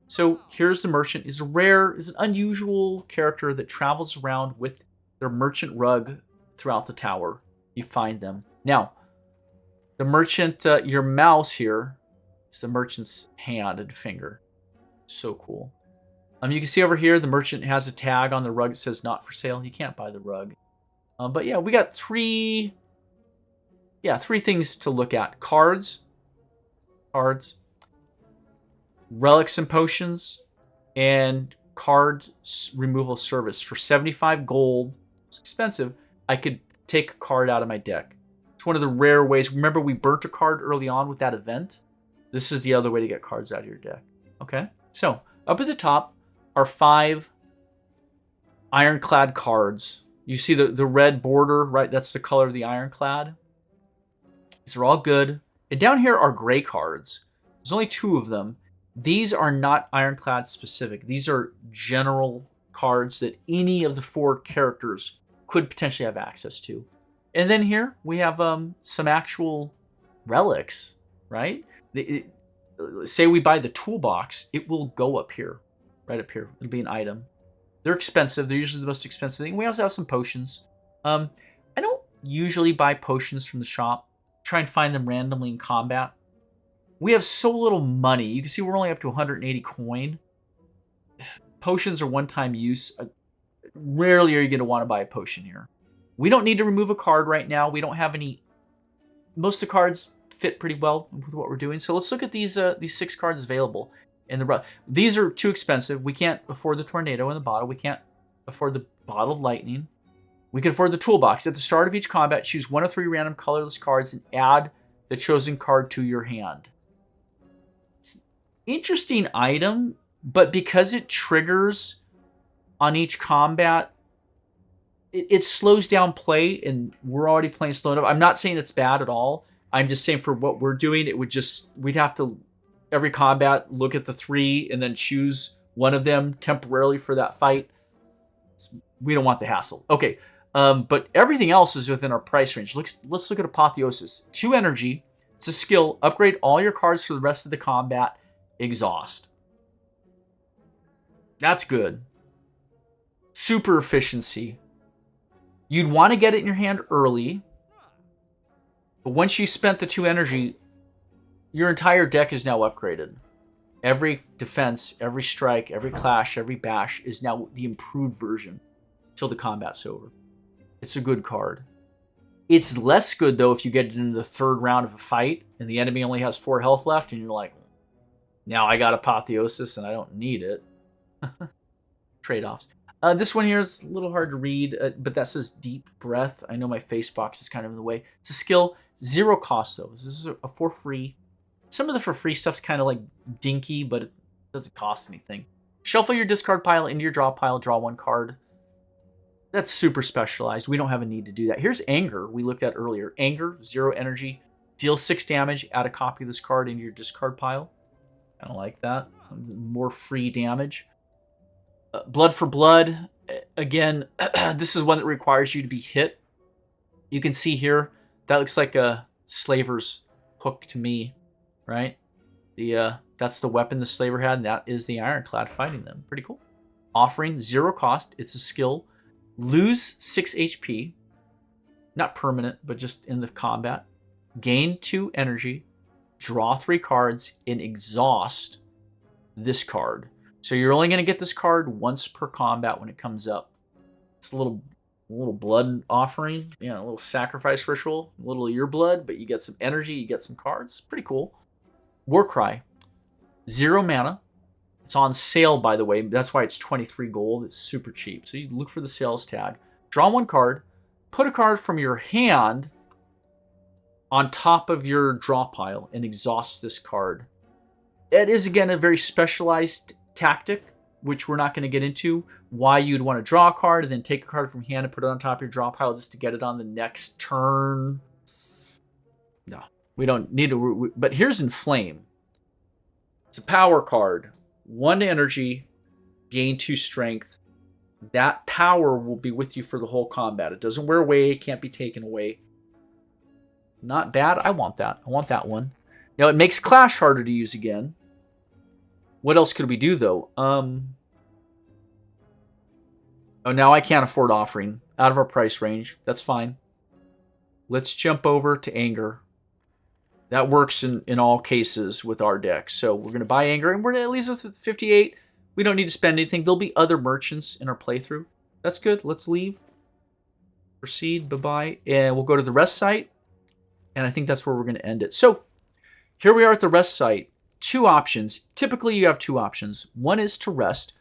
So here's the merchant. Is an unusual character that travels around with their merchant rug throughout the tower. You find them. Now, the merchant, your mouse here is the merchant's hand and finger. So cool. You can see over here, the merchant has a tag on the rug that says not for sale. You can't buy the rug. But yeah, we got 3 things to look at. Cards, relics and potions, and card removal service. For 75 gold, it's expensive, I could take a card out of my deck. It's one of the rare ways. Remember, we burnt a card early on with that event? This is the other way to get cards out of your deck. Okay, so up at the top are 5 ironclad cards. You see the red border, right? That's the color of the ironclad. These are all good. And down here are gray cards. There's only 2 of them. These are not ironclad specific. These are general cards that any of the 4 characters could potentially have access to. And then here we have some actual relics, right? Say we buy the toolbox, it will go up here. Right up here. It'll be an item. They're expensive. They're usually the most expensive thing. We also have some potions. I don't usually buy potions from the shop. Try and find them randomly in combat. We have so little money. You can see we're only up to 180 coin. Potions are one-time use. Rarely are you going to want to buy a potion here. We don't need to remove a card right now. We don't have any... Most of the cards fit pretty well with what we're doing. So let's look at these 6 cards available. These are too expensive. We can't afford the tornado in the bottle. We can't afford the bottled lightning. We can afford the toolbox. At the start of each combat, choose 1 of 3 random colorless cards and add the chosen card to your hand. It's an interesting item, but because it triggers on each combat, it slows down play, and we're already playing slow enough. I'm not saying it's bad at all. I'm just saying for what we're doing, we'd have to... Every combat, look at the 3 and then choose one of them temporarily for that fight. We don't want the hassle. Okay, but everything else is within our price range. Let's look at Apotheosis. 2 energy. It's a skill. Upgrade all your cards for the rest of the combat. Exhaust. That's good. Super efficiency. You'd want to get it in your hand early. But once you spent the 2 energy... Your entire deck is now upgraded. Every defense, every strike, every clash, every bash is now the improved version till the combat's over. It's a good card. It's less good, though, if you get into the 3rd round of a fight and the enemy only has 4 health left and you're like, now I got Apotheosis and I don't need it. Trade-offs. This one here is a little hard to read, but that says Deep Breath. I know my face box is kind of in the way. It's a skill. 0 cost, though. This is a for free. Some of the for free stuff's kind of like dinky, but it doesn't cost anything. Shuffle your discard pile into your draw pile, draw 1 card. That's super specialized. We don't have a need to do that. Here's Anger, we looked at earlier. Anger, 0 energy, deal 6 damage, add a copy of this card into your discard pile. Kind of like that. More free damage. Blood for blood. Again, this is one that requires you to be hit. You can see here, that looks like a slaver's hook to me, right? That's the weapon the slaver had, and that is the ironclad fighting them. Pretty cool. Offering, 0 cost. It's a skill. Lose 6 HP. Not permanent, but just in the combat. Gain 2 energy. Draw 3 cards and exhaust this card. So you're only going to get this card once per combat when it comes up. It's a little blood offering. Yeah, a little sacrifice ritual. A little of your blood, but you get some energy, you get some cards. Pretty cool. Warcry. 0 mana. It's on sale, by the way. That's why it's 23 gold. It's super cheap. So you look for the sales tag. Draw 1 card. Put a card from your hand on top of your draw pile and exhaust this card. It is, again, a very specialized tactic, which we're not going to get into. Why you'd want to draw a card and then take a card from hand and put it on top of your draw pile just to get it on the next turn. No, we don't need to. But here's Inflame. It's a power card. 1 energy, gain 2 strength. That power will be with you for the whole combat. It doesn't wear away. It can't be taken away. Not bad. I want that. I want that one. Now, it makes Clash harder to use again. What else could we do, though? Oh, now I can't afford Offering. Out of our price range. That's fine. Let's jump over to Anger. That works in all cases with our deck. So we're going to buy Anger, and we're at least with 58. We don't need to spend anything. There'll be other merchants in our playthrough. That's good. Let's leave. Proceed. Bye-bye. And we'll go to the rest site. And I think that's where we're going to end it. So here we are at the rest site. 2 options. Typically, you have 2 options. One is to rest.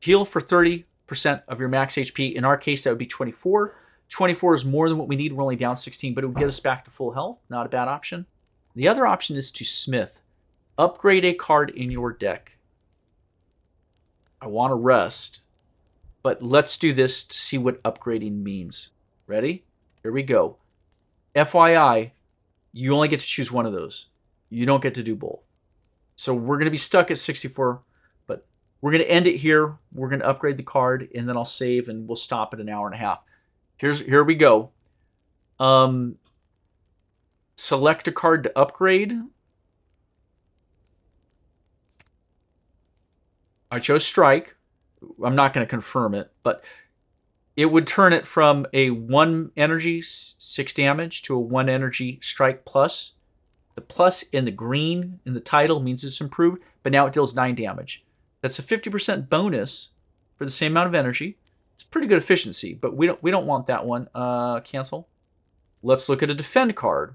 Heal for 30% of your max HP. In our case, that would be 24. 24 is more than what we need. We're only down 16, but it would get us back to full health. Not a bad option. The other option is to smith. Upgrade a card in your deck. I want to rest, but let's do this to see what upgrading means. Ready? Here we go. FYI, you only get to choose one of those. You don't get to do both. So we're going to be stuck at 64, but we're going to end it here. We're going to upgrade the card, and then I'll save, and we'll stop at an hour and a half. Here we go. Select a card to upgrade. I chose Strike. I'm not going to confirm it, but it would turn it from a 1 energy, 6 damage, to a 1 energy Strike plus. The plus in the green in the title means it's improved, but now it deals 9 damage. That's a 50% bonus for the same amount of energy. It's pretty good efficiency, but we don't want that one. Cancel. Let's look at a Defend card.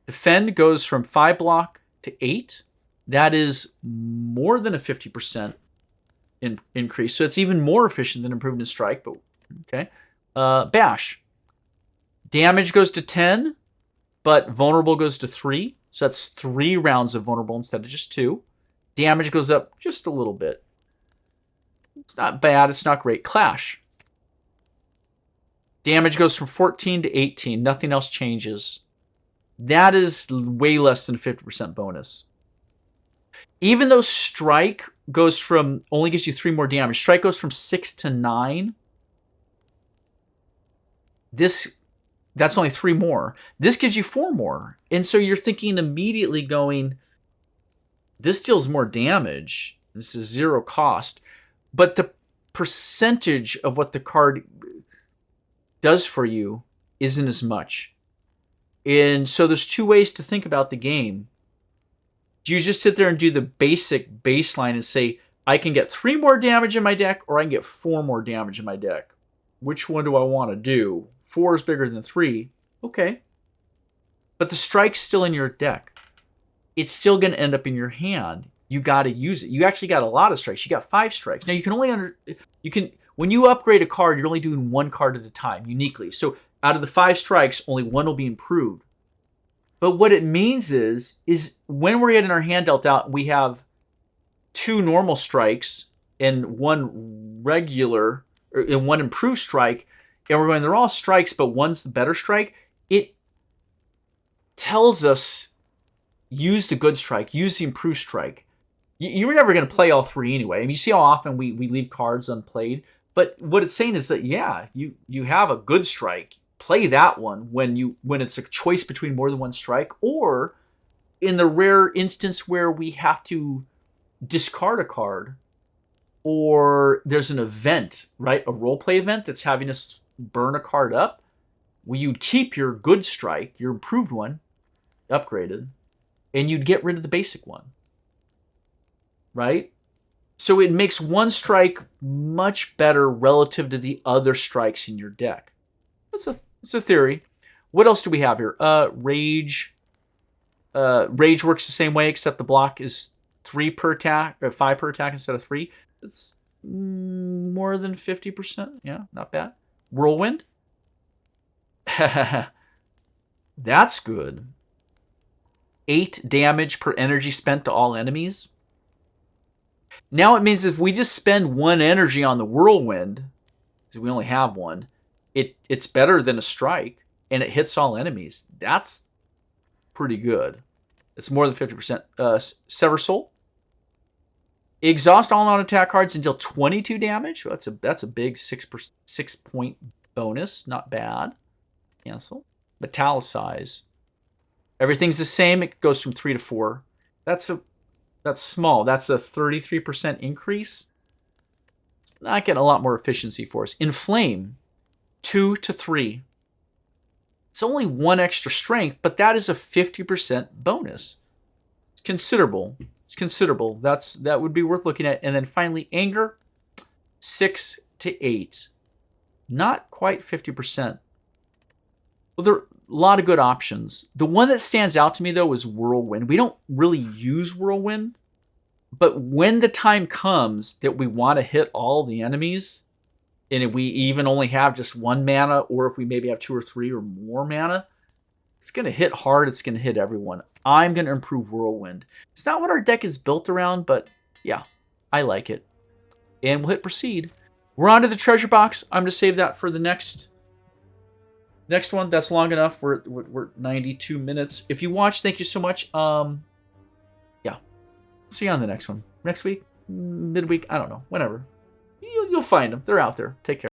Defend goes from 5 block to 8. That is more than a 50% increase. So it's even more efficient than Improved in Strike. But okay. Bash. Damage goes to 10, but Vulnerable goes to 3. So that's 3 rounds of Vulnerable instead of just 2. Damage goes up just a little bit. It's not bad. It's not great. Clash. Damage goes from 14 to 18. Nothing else changes. That is way less than a 50% bonus. Even though Strike goes from, only gives you 3 more damage. Strike goes from 6 to 9. That's only 3 more. This gives you 4 more. And so you're thinking immediately going, this deals more damage. This is 0 cost. But the percentage of what the card does for you isn't as much. And so there's 2 ways to think about the game. Do you just sit there and do the basic baseline and say, I can get 3 more damage in my deck, or I can get 4 more damage in my deck? Which one do I want to do? 4 is bigger than 3. Okay. But the strike's still in your deck. It's still going to end up in your hand. You got to use it. You actually got a lot of strikes. You got 5 strikes. Now you can only when you upgrade a card, you're only doing 1 card at a time, uniquely. So out of the 5 strikes, only 1 will be improved. But what it means is when we're getting our hand dealt out, we have 2 normal strikes and 1 regular, and 1 improved strike, and we're going, they're all strikes, but one's the better strike. It tells us use the good strike, use the improved strike. You were never going to play all three anyway. I mean, you see how often we leave cards unplayed. But what it's saying is that, yeah, you have a good strike. Play that one when it's a choice between more than one strike, or in the rare instance where we have to discard a card, or there's an event, right? A roleplay event that's having us burn a card up. Well, you'd keep your good strike, your improved one, upgraded, and you'd get rid of the basic one. Right? So it makes one strike much better relative to the other strikes in your deck. That's a theory. What else do we have here? Rage. Rage works the same way, except the block is 3 per attack, or 5 per attack instead of 3. It's more than 50%. Yeah, not bad. Whirlwind. That's good. 8 damage per energy spent to all enemies. Now it means if we just spend 1 energy on the whirlwind, because we only have 1, it's better than a strike, and it hits all enemies. That's pretty good. It's more than 50%. Sever Soul. Exhaust all non-attack cards until 22 damage. Well, that's a big 6 point bonus. Not bad. Cancel. Metallicize. Everything's the same. It goes from 3 to 4. That's small. That's a 33% increase. It's not getting a lot more efficiency for us. Inflame. 2 to 3. It's only 1 extra strength, but that is a 50% bonus. It's considerable. It's considerable. That would be worth looking at. And then finally, Anger. 6 to 8. Not quite 50%. Well, there are a lot of good options. The one that stands out to me, though, is Whirlwind. We don't really use Whirlwind, but when the time comes that we want to hit all the enemies, and if we even only have just 1 mana, or if we maybe have 2 or 3 or more mana, it's going to hit hard. It's going to hit everyone. I'm going to improve Whirlwind. It's not what our deck is built around, but yeah, I like it. And we'll hit proceed. We're on to the treasure box. I'm going to save that for the next one. That's long enough. We're 92 minutes. If you watch, thank you so much. Yeah. See you on the next one. Next week? Midweek? I don't know. Whenever. You'll find them. They're out there. Take care.